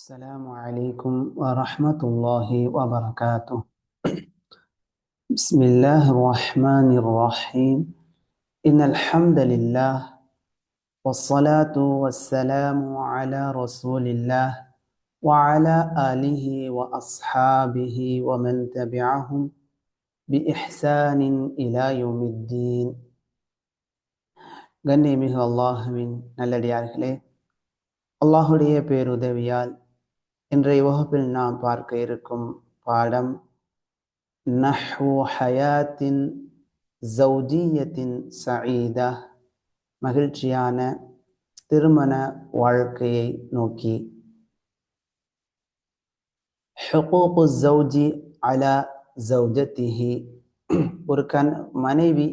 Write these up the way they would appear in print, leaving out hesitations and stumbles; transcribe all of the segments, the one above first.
السلام عليكم ورحمة الله وبركاته. بسم الله الرحمن الرحيم. إن الحمد لله والصلاة والسلام على رسول الله وعلى آله وأصحابه ومن تبعهم بإحسان إلى يوم الدين. கண்ணியமிகு அல்லாஹுவின் நல்லடியார்களே, அல்லாஹுடைய பேருதவியால் இன்றைய வகுப்பில் நாம் பார்க்க இருக்கும் பாடம் நஹ்வு ஹயாத்தின் ஜௌஜியத்தின் சஈதா, மகிழ்ச்சியான திருமண வாழ்க்கையை நோக்கி. ஹுகூகு ஜௌஜி அலா ஜௌஜத்திஹி, ஒரு மனைவி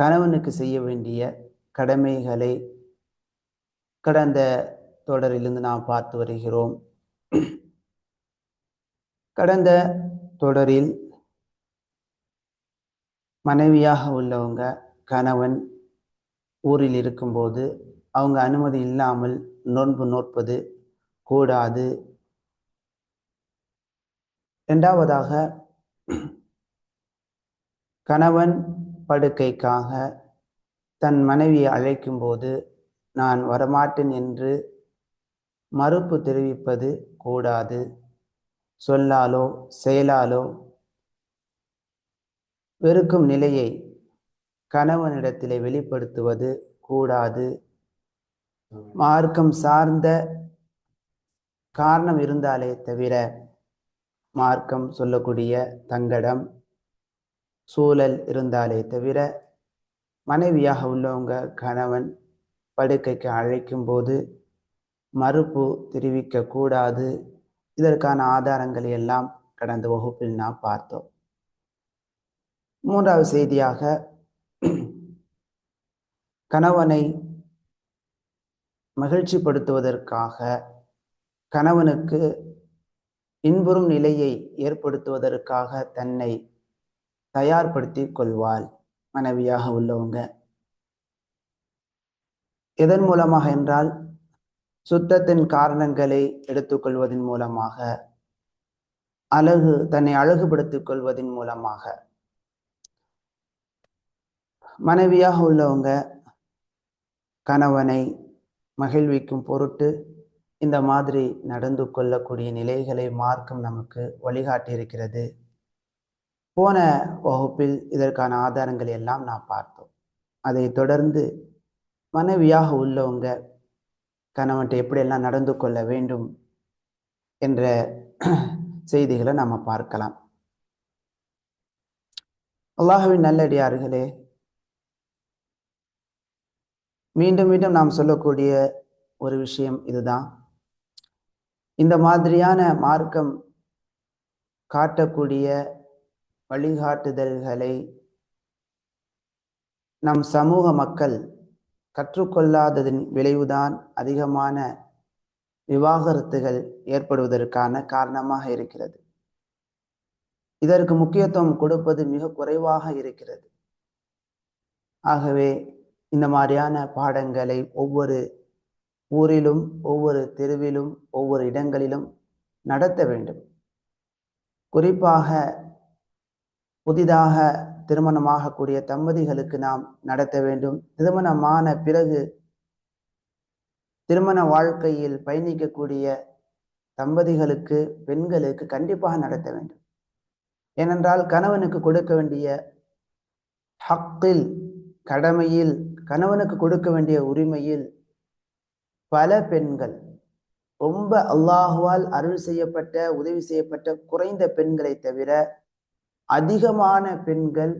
கணவனுக்கு செய்ய வேண்டிய கடமைகளை கடந்த தொடரிலிருந்து நாம் பார்த்து வருகிறோம். கடந்த தொடரில் மனைவியாக உள்ளவங்க கணவன் ஊரில் இருக்கும்போது அவங்க அனுமதி இல்லாமல் நோன்பு நோற்பது கூடாது. இரண்டாவதாக, கணவன் படுக்கைக்காக தன் மனைவியை அழைக்கும்போது நான் வரமாட்டேன் என்று மறுப்பு தெரிவிப்பது கூடாது. சொல்லாலோ செயலாலோ வெறுக்கும் நிலையை கணவனிடத்திலே வெளிப்படுத்துவது கூடாது. மார்க்கம் சார்ந்த காரணம் இருந்தாலே தவிர, மார்க்கம் சொல்லக்கூடிய தங்கடம் சூழல் இருந்தாலே தவிர, மனைவியாக உள்ளவங்க கணவன் படுக்கைக்கு அழைக்கும் போது மறுப்பு தெரிவிக்க கூடாது. இதற்கான ஆதாரங்களை எல்லாம் கடந்த வகுப்பில் நாம் பார்த்தோம். மூன்றாவது செய்தியாக, கணவனை மகிழ்ச்சிப்படுத்துவதற்காக, கணவனுக்கு இன்புறும் நிலையை ஏற்படுத்துவதற்காக தன்னை தயார்படுத்தி கொள்வாள் மனைவியாக உள்ளவங்க. எதன் மூலமாக என்றால், சுத்தத்தின் காரணங்களை எடுத்துக்கொள்வதன் மூலமாக, தன்னை அழகுபடுத்திக் கொள்வதன் மூலமாக. மனைவியாக உள்ளவங்க கணவனை மகிழ்விக்கும் பொருட்டு இந்த மாதிரி நடந்து கொள்ளக்கூடிய நிலைகளை மார்க்கம் நமக்கு வழிகாட்டியிருக்கிறது. போன வகுப்பில் இதற்கான ஆதாரங்களை எல்லாம் நாம் பார்த்தோம். அதை தொடர்ந்து மனைவியாக உள்ளவங்க கணவன்கிட்ட எப்படியெல்லாம் நடந்து கொள்ள வேண்டும் என்ற செய்திகளை நாம் பார்க்கலாம். அல்லாஹ்வின் நல்லடியார்களே, மீண்டும் மீண்டும் நாம் சொல்லக்கூடிய ஒரு விஷயம் இதுதான். இந்த மாதிரியான மார்க்கம் காட்டக்கூடிய வழிகாட்டுதல்களை நம் சமூக மக்கள் கற்றுக்கொள்ளாததின் விளைவுதான் அதிகமான விவாகரத்துகள் ஏற்படுவதற்கான காரணமாக இருக்கிறது. இதற்கு முக்கியத்துவம் கொடுப்பது மிக குறைவாக இருக்கிறது. ஆகவே இந்த மாதிரியான பாடங்களை ஒவ்வொரு ஊரிலும், ஒவ்வொரு தெருவிலும், ஒவ்வொரு இடங்களிலும் நடத்த வேண்டும். குறிப்பாக புதிதாக திருமணமாகக்கூடிய தம்பதிகளுக்கு நாம் நடத்த வேண்டும். திருமணமான பிறகு திருமண வாழ்க்கையில் பயணிக்கக்கூடிய தம்பதிகளுக்கு, பெண்களுக்கு கண்டிப்பாக நடத்த வேண்டும். ஏனென்றால் கணவனுக்கு கொடுக்க வேண்டிய ஹக்கில், கடமையில், கணவனுக்கு கொடுக்க வேண்டிய உரிமையில் பல பெண்கள், ரொம்ப அல்லாஹுவால் அருள் செய்யப்பட்ட, உதவி செய்யப்பட்ட குறைந்த பெண்களை தவிர அதிகமான பெண்கள்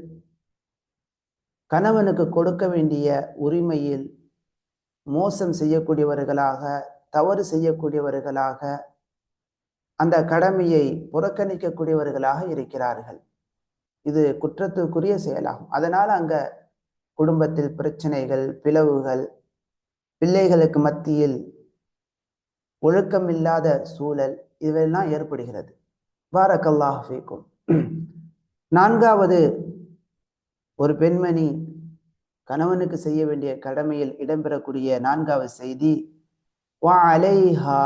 கணவனுக்கு கொடுக்க வேண்டிய உரிமையில் மோசம் செய்யக்கூடியவர்களாக, தவறு செய்யக்கூடியவர்களாக, அந்த கடமையை புறக்கணிக்கக்கூடியவர்களாக இருக்கிறார்கள். இது குற்றத்துக்குரிய செயலாகும். அதனால் அங்க குடும்பத்தில் பிரச்சனைகள், பிளவுகள், பிள்ளைகளுக்கு மத்தியில் ஒழுக்கமில்லாத சூழல் இதெல்லாம் ஏற்படுகிறது. பாரக்கல்லாஹு ஃபீக்கும். நான்காவது, ஒரு பெண்மணி கணவனுக்கு செய்ய வேண்டிய கடமையில் இடம்பெறக்கூடிய நான்காவது செய்தி, வஅலைஹா,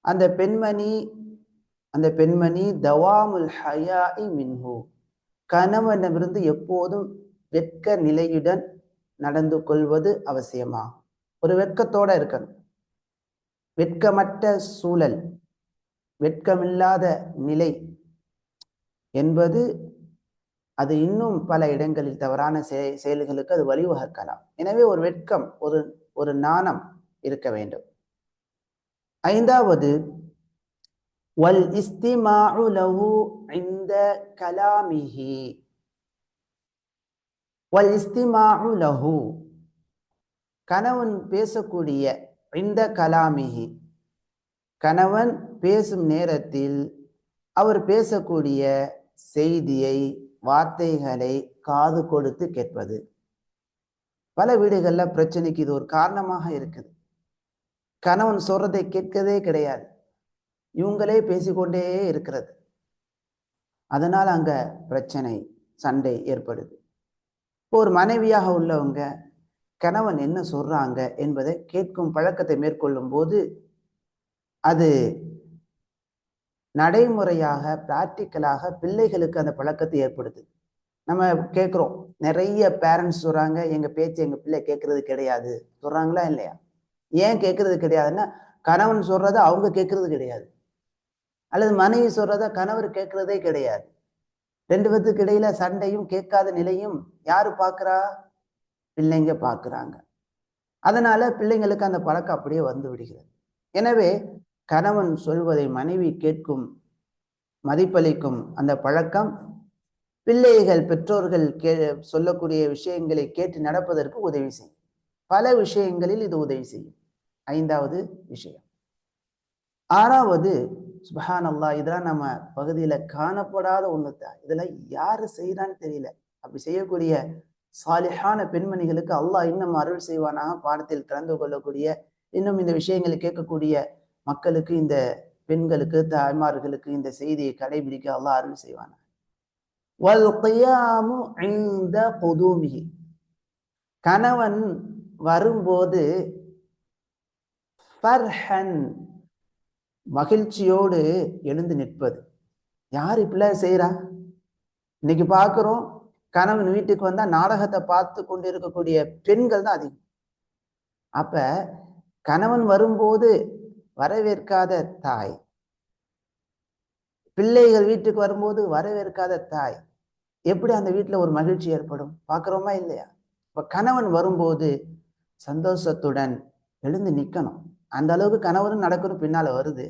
அந்த பெண்மணி தவாமுல் ஹயாஇ மின்ஹு, கணவனிடமிருந்து எப்போதும் வெட்க நிலையுடன் நடந்து கொள்வது அவசியமாகும். ஒரு வெட்கத்தோட இருக்கணும். வெட்கமற்ற சூழல், வெட்கமில்லாத நிலை என்பது அது இன்னும் பல இடங்களில் தவறான செயல்களுக்கு அது வழிவகுக்கலாம். எனவே ஒரு வெட்கம், ஒரு நாணம் இருக்க வேண்டும். ஐந்தாவது, வல் இஸ்திமாஉ லஹு இன்த கலாமிஹி. வல் இஸ்திமாஉ லஹு, கணவன் பேசக்கூடிய, இன்த கலாமிஹி, கணவன் பேசும் நேரத்தில் அவர் பேசக்கூடிய செய்தியை, வார்த்தைகளை காது கொடுத்து கேட்பது. பல வீடுகள்ல பிரச்சனைக்கு இது ஒரு காரணமாக இருக்குது. கணவன் சொல்றதை கேட்கவே கிடையாது, இவங்களே பேசிக்கொண்டே இருக்கிறது. அதனால அங்க பிரச்சனை, சண்டை ஏற்படுது. ஒரு மனைவியாக உள்ளவங்க கணவன் என்ன சொல்றாங்க என்பதை கேட்கும் பழக்கத்தை மேற்கொள்ளும் போது அது நடைமுறையாக, பிராக்டிக்கலாக பிள்ளைகளுக்கு அந்த பழக்கத்தை ஏற்படுது. நம்ம கேட்குறோம், நிறைய பேரண்ட்ஸ் சொல்றாங்க, எங்க பேச்சு எங்க பிள்ளை கேட்கறது கிடையாது சொல்றாங்களா இல்லையா? ஏன் கேட்கறது கிடையாதுன்னா, கணவன் சொல்றத அவங்க கேட்கறது கிடையாது, அல்லது மனைவி சொல்றத கணவர் கேட்கறதே கிடையாது. ரெண்டு பேத்துக்கு இடையில சண்டையும் கேட்காத நிலையும் யாரு பார்க்கிறா? பிள்ளைங்க பார்க்கிறாங்க. அதனால பிள்ளைங்களுக்கு அந்த பழக்கம் அப்படியே வந்து விடுகிறது. எனவே கணவன் சொல்வதை மனைவி கேட்கும், மதிப்பளிக்கும் அந்த பழக்கம் பிள்ளைகள் பெற்றோர்கள் சொல்லக்கூடிய விஷயங்களை கேட்டு நடப்பதற்கு உதவி செய்யும். பல விஷயங்களில் இது உதவி செய்யும். ஐந்தாவது விஷயம். ஆறாவது, சுப்ஹானல்லாஹ், இதெல்லாம் நம்ம பகுதியில காணப்படாத ஒண்ணுதான். இதெல்லாம் யாரு செய்யறான்னு தெரியல. அப்படி செய்யக்கூடிய சாலிஹான பெண்மணிகளுக்கு அல்லாஹ் இன்னும் அருள் செய்வானாக. பாடத்தில் கலந்து கொள்ளக்கூடிய, இன்னும் இந்த விஷயங்களை கேட்கக்கூடிய மக்களுக்கு, இந்த பெண்களுக்கு, தாய்மார்களுக்கு இந்த செய்தியை கடைபிடிக்க அல்லாஹ் அருள் செய்வானா. வல் கியாமு இன்த குதூமிஹி, கணவன் வரும்போது ஃபர்ஹன், மகிழ்ச்சியோடு எழுந்து நிற்பது. யார் இப்படிலாம் செய்யறா? இன்னைக்கு பார்க்கிறோம், கணவன் வீட்டுக்கு வந்தா நாடகத்தை பார்த்து கொண்டு இருக்கக்கூடிய பெண்கள் தான் அதிகம். அப்ப கணவன் வரும்போது வரவேற்காத தாய், பிள்ளைகள் வீட்டுக்கு வரும்போது வரவேற்காத தாய், எப்படி அந்த வீட்டுல ஒரு மகிழ்ச்சி ஏற்படும்? பார்க்கிறோமா இல்லையா? இப்ப கணவன் வரும்போது சந்தோஷத்துடன் எழுந்து நிக்கணும். அந்த அளவுக்கு கணவரும் நடக்கணும். பின்னால வருது,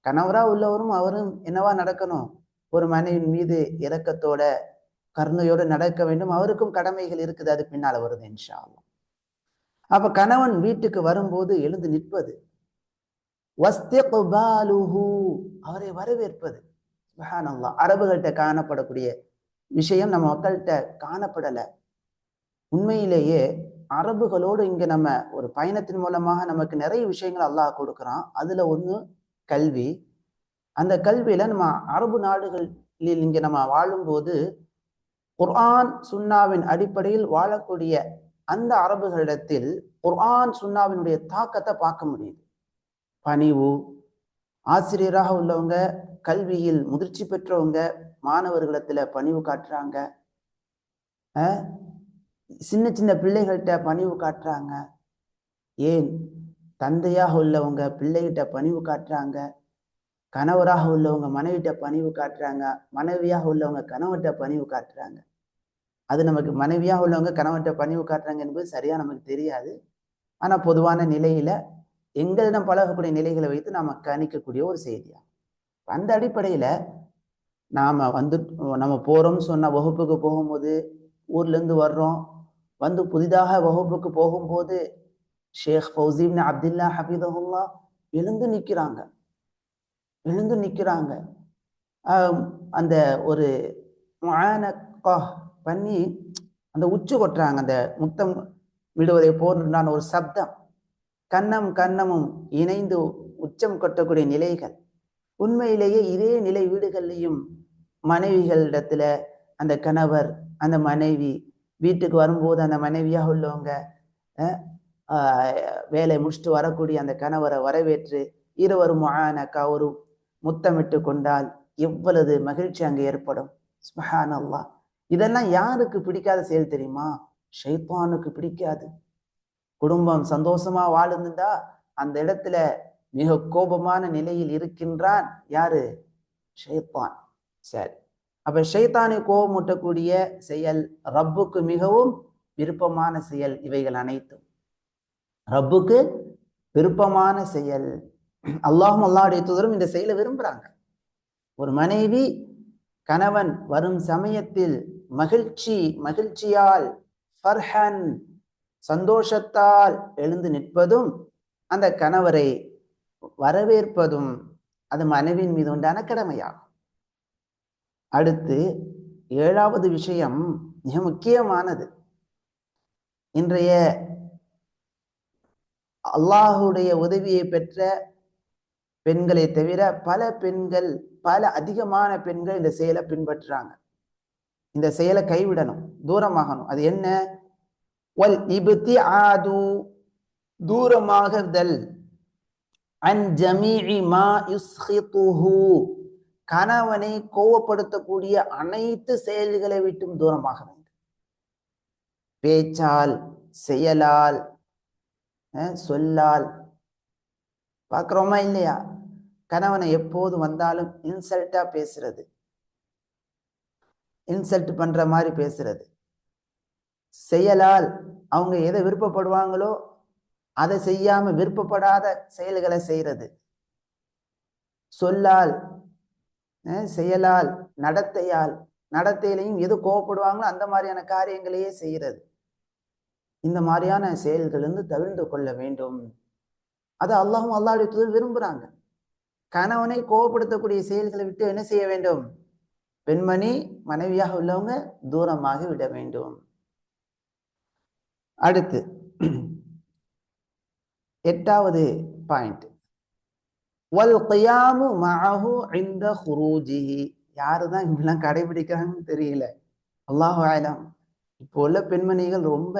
கணவரா உள்ளவரும் அவரும் என்னவா நடக்கணும்? ஒரு மனைவின் மீது இரக்கத்தோட, கருணையோட நடக்க வேண்டும். அவருக்கும் கடமைகள் இருக்குது, அது பின்னால வருது இன்ஷா அல்லாஹ். அப்ப கணவன் வீட்டுக்கு வரும்போது எழுந்து நிற்பது. வஸ்திக்பாலுஹு, அவரை வரவேற்பது. சுப்ஹானல்லாஹ், அரபுகள்கிட்ட காணப்படக்கூடிய விஷயம் நம்ம மக்கள்கிட்ட காணப்படல. உண்மையிலேயே அரபுகளோடு இங்க நம்ம ஒரு பயணத்தின் மூலமாக நமக்கு நிறைய விஷயங்கள் அல்லாஹ் கொடுக்குறான். அதுல ஒண்ணு கல்வி. அந்த கல்வியில நம்ம அரபு நாடுகளில் இங்க நம்ம வாழும்போது குர்ஆன் சுன்னாவின் அடிப்படையில் வாழக்கூடிய அந்த அரபுகளிடத்தில் குர்ஆன் சுன்னாவினுடைய தாக்கத்தை பார்க்க முடியுது. பணிவு, ஆசிரியராக உள்ளவங்க, கல்வியில் முதிர்ச்சி பெற்றவங்க மாணவர்களிடத்துல பணிவு காட்டுறாங்க. சின்ன சின்ன பிள்ளைகள்கிட்ட பணிவு காட்டுறாங்க. ஏன் தந்தையாக உள்ளவங்க பிள்ளைகிட்ட பணிவு காட்டுறாங்க, கணவராக உள்ளவங்க மனைவிட்ட பணிவு காட்டுறாங்க, மனைவியாக உள்ளவங்க கணவர்கிட்ட பணிவு காட்டுறாங்க. அது நமக்கு மனைவியாக உள்ளவங்க கணவர்கிட்ட பணிவு காட்டுறாங்க என்பது சரியா நமக்கு தெரியாது. ஆனா பொதுவான நிலையில எங்களிடம் பழகக்கூடிய நிலைகளை வைத்து நாம கணிக்கக்கூடிய ஒரு செய்தியா. அந்த அடிப்படையில நம்ம போறோம்னு சொன்ன வகுப்புக்கு போகும்போது, ஊர்ல இருந்து வர்றோம், வந்து புதிதாக வகுப்புக்கு போகும்போது ஷேக் ஃபௌசி இப்னு அப்துல்லா ஹஃபிதஹுல்லா எழுந்து நிக்கிறாங்க. அந்த ஒரு முஆனகா பண்ணி அந்த உச்சு கொட்டுறாங்க. அந்த முத்தம் விடுவதை போன்றான ஒரு சப்தம், கன்னமும் இணைந்து உச்சம் கொட்டக்கூடிய நிலைகள். உண்மையிலேயே இதே நிலை வீடுகள்லையும் மனைவிகளிடத்துல அந்த கணவர், அந்த மனைவி வீட்டுக்கு வரும்போது அந்த மனைவியாக உள்ளவங்க வேலை முடிச்சுட்டு வரக்கூடிய அந்த கணவரை வரவேற்று இருவரும் முஆனகா ஒரு முத்தமிட்டு கொண்டால் எவ்வளவு மகிழ்ச்சி அங்கு ஏற்படும். சுப்ஹானல்லாஹ். இதெல்லாம் யாருக்கு பிடிக்காத செயல் தெரியுமா? ஷைத்தானுக்கு பிடிக்காது. குடும்பம் சந்தோஷமா வாழ்ந்துட்டா அந்த இடத்துல மிக கோபமான நிலையில் இருக்கின்றான் யாரு? ஷைத்தான். சரி, அப்ப ஷைத்தானை கோபமூட்டக்கூடிய செயல் ரப்புக்கு மிகவும் விருப்பமான செயல். இவைகள் அனைத்தும் ரப்புக்கு விருப்பமான செயல். அல்லாஹும் அல்லாஹ்வுடைய தூதரும் இந்த செயலை விரும்புறாங்க. ஒரு மனைவி கணவன் வரும் சமயத்தில் மகிழ்ச்சியால் ஃபர்ஹன் சந்தோஷத்தால் எழுந்து நிற்பதும் அந்த கணவரை வரவேற்பதும் அது மனைவியின் மீது உண்டான கடமையாகும். அடுத்து 7வது விஷயம் மிக முக்கியமானது. இன்றைய அல்லாஹுடைய உதவியை பெற்ற பெண்களை தவிர அதிகமான பெண்கள் இந்த செயலை பின்பற்றுறாங்க. இந்த செயலை கைவிடணும், தூரமாகணும். அது என்ன? வல் இப்திஆது, தூரமாகுதல், அன் ஜமீஇ மா யுஸ்கிதுஹு, கணவனை கோவப்படுத்தக்கூடிய அனைத்து செயல்களை விட்டும் தூரமாக வேண்டும். பேச்சால், செயலால், சொல்லால். பார்க்கிறோமா இல்லையா? கணவனை எப்போது வந்தாலும் இன்சல்ட்டா பேசுறது, இன்சல்ட் பண்ற மாதிரி பேசுறது. செயலால் அவங்க எதை விருப்பப்படுவாங்களோ அதை செய்யாம விருப்பப்படாத செயல்களை செய்யறது. சொல்லால், செயலால், நடத்தையிலையும் எது கோவப்படுவாங்களோ அந்த மாதிரியான காரியங்களையே செய்யறது. இந்த மாதிரியான செயல்கள் இருந்து தவிர்த்து கொள்ள வேண்டும். அது அல்லாஹும் அல்லாஹ்வுடைய தூதர் விரும்புறாங்க. கணவனை கோவப்படுத்தக்கூடிய செயல்களை விட்டு என்ன செய்ய வேண்டும்? பெண்மணி மனைவியாக உள்ளவங்க தூரமாக விட வேண்டும். அடுத்து 8வது பாயிண்ட், வல் கியாமு மஅஹு இன்த குரூஜிஹி. யாருதான் இப்படிலாம் கடைபிடிக்கிறாங்கன்னு தெரியல, அல்லாஹு அலம். இப்போ உள்ள பெண்மணிகள் ரொம்ப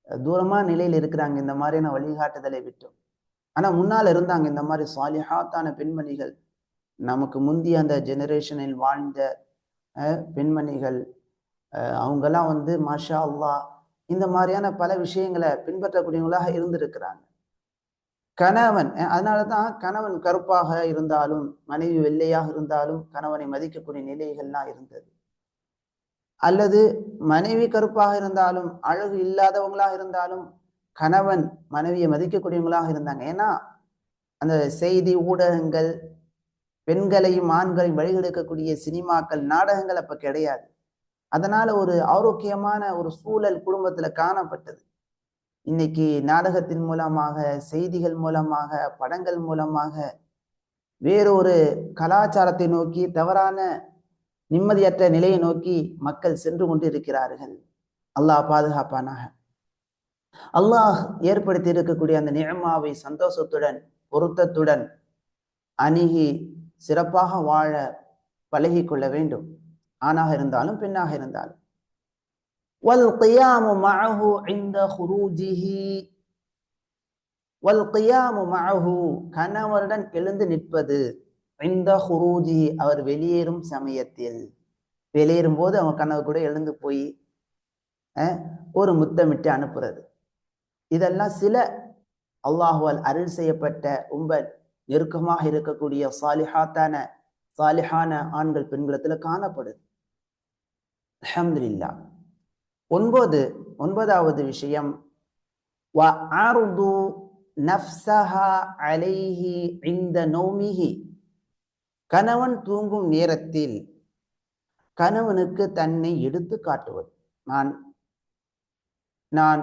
தூரமான நிலையில் இருக்கிறாங்க இந்த மாதிரியான வழிகாட்டுதலை விட்டோம். ஆனா முன்னால இருந்தாங்க இந்த மாதிரி சாலிஹாத்தான பெண்மணிகள். நமக்கு முந்தைய அந்த ஜெனரேஷனில் வாழ்ந்த பெண்மணிகள், அவங்கெல்லாம் மாஷா அல்லாஹ் இந்த மாதிரியான பல விஷயங்களை பின்பற்றக்கூடியவங்களாக இருந்திருக்கிறாங்க. கணவன், அதனாலதான் கணவன் கருப்பாக இருந்தாலும் மனைவி வெள்ளையாக இருந்தாலும் கணவனை மதிக்கக்கூடிய நிலைகள்லாம் இருந்தது. அல்லது மனைவி கருப்பாக இருந்தாலும் அழகு இல்லாதவங்களாக இருந்தாலும் கணவன் மனைவியை மதிக்கக்கூடியவங்களாக இருந்தாங்க. ஏன்னா அந்த செய்தி ஊடகங்கள், பெண்களையும் ஆண்களையும் வழிகெடுக்கக்கூடிய சினிமாக்கள், நாடகங்கள் அப்ப கிடையாது. அதனால ஒரு ஆரோக்கியமான ஒரு சூழல் குடும்பத்துல காணப்பட்டது. இன்னைக்கு நாடகத்தின் மூலமாக, செய்திகள் மூலமாக, படங்கள் மூலமாக வேறொரு கலாச்சாரத்தை நோக்கி, தவறான நிம்மதியற்ற நிலையை நோக்கி மக்கள் சென்று கொண்டு இருக்கிறார்கள். அல்லாஹ் பாதுகாப்பானாக. அல்லாஹ் ஏற்படுத்தி இருக்கக்கூடிய அந்த நிஅமாவை சந்தோஷத்துடன் பொருத்தத்துடன் அணுகி சிறப்பாக வாழ பழகி கொள்ள வேண்டும், ஆணாக இருந்தாலும் பெண்ணாக இருந்தாலும். வல் கியாமு மஅஹு இன்த குரூஜிஹி, வல் கியாமு மஅஹு, கணவருடன் எழுந்து நிற்பது, இன்த குரூஜிஹி, அவர் வெளியேறும் சமயத்தில். வெளியேறும் போது அவங்க கணவர் கூட எழுந்து போய் ஒரு முத்தமிட்டு அனுப்புறது. இதெல்லாம் சில அல்லாஹுவால் அருள் செய்யப்பட்ட ரொம்ப நெருக்கமாக இருக்கக்கூடிய சாலிஹான ஆண்கள் பெண்களத்துல காணப்படுது. அல்ஹம்துலில்லாஹ். 9வது விஷயம், வஅர்து நஃப்ஸஹா அலைஹி இன்த நௌமிஹி, கணவன் தூங்கும் நேரத்தில் கணவனுக்கு தன்னை எடுத்து காட்டுவது. நான்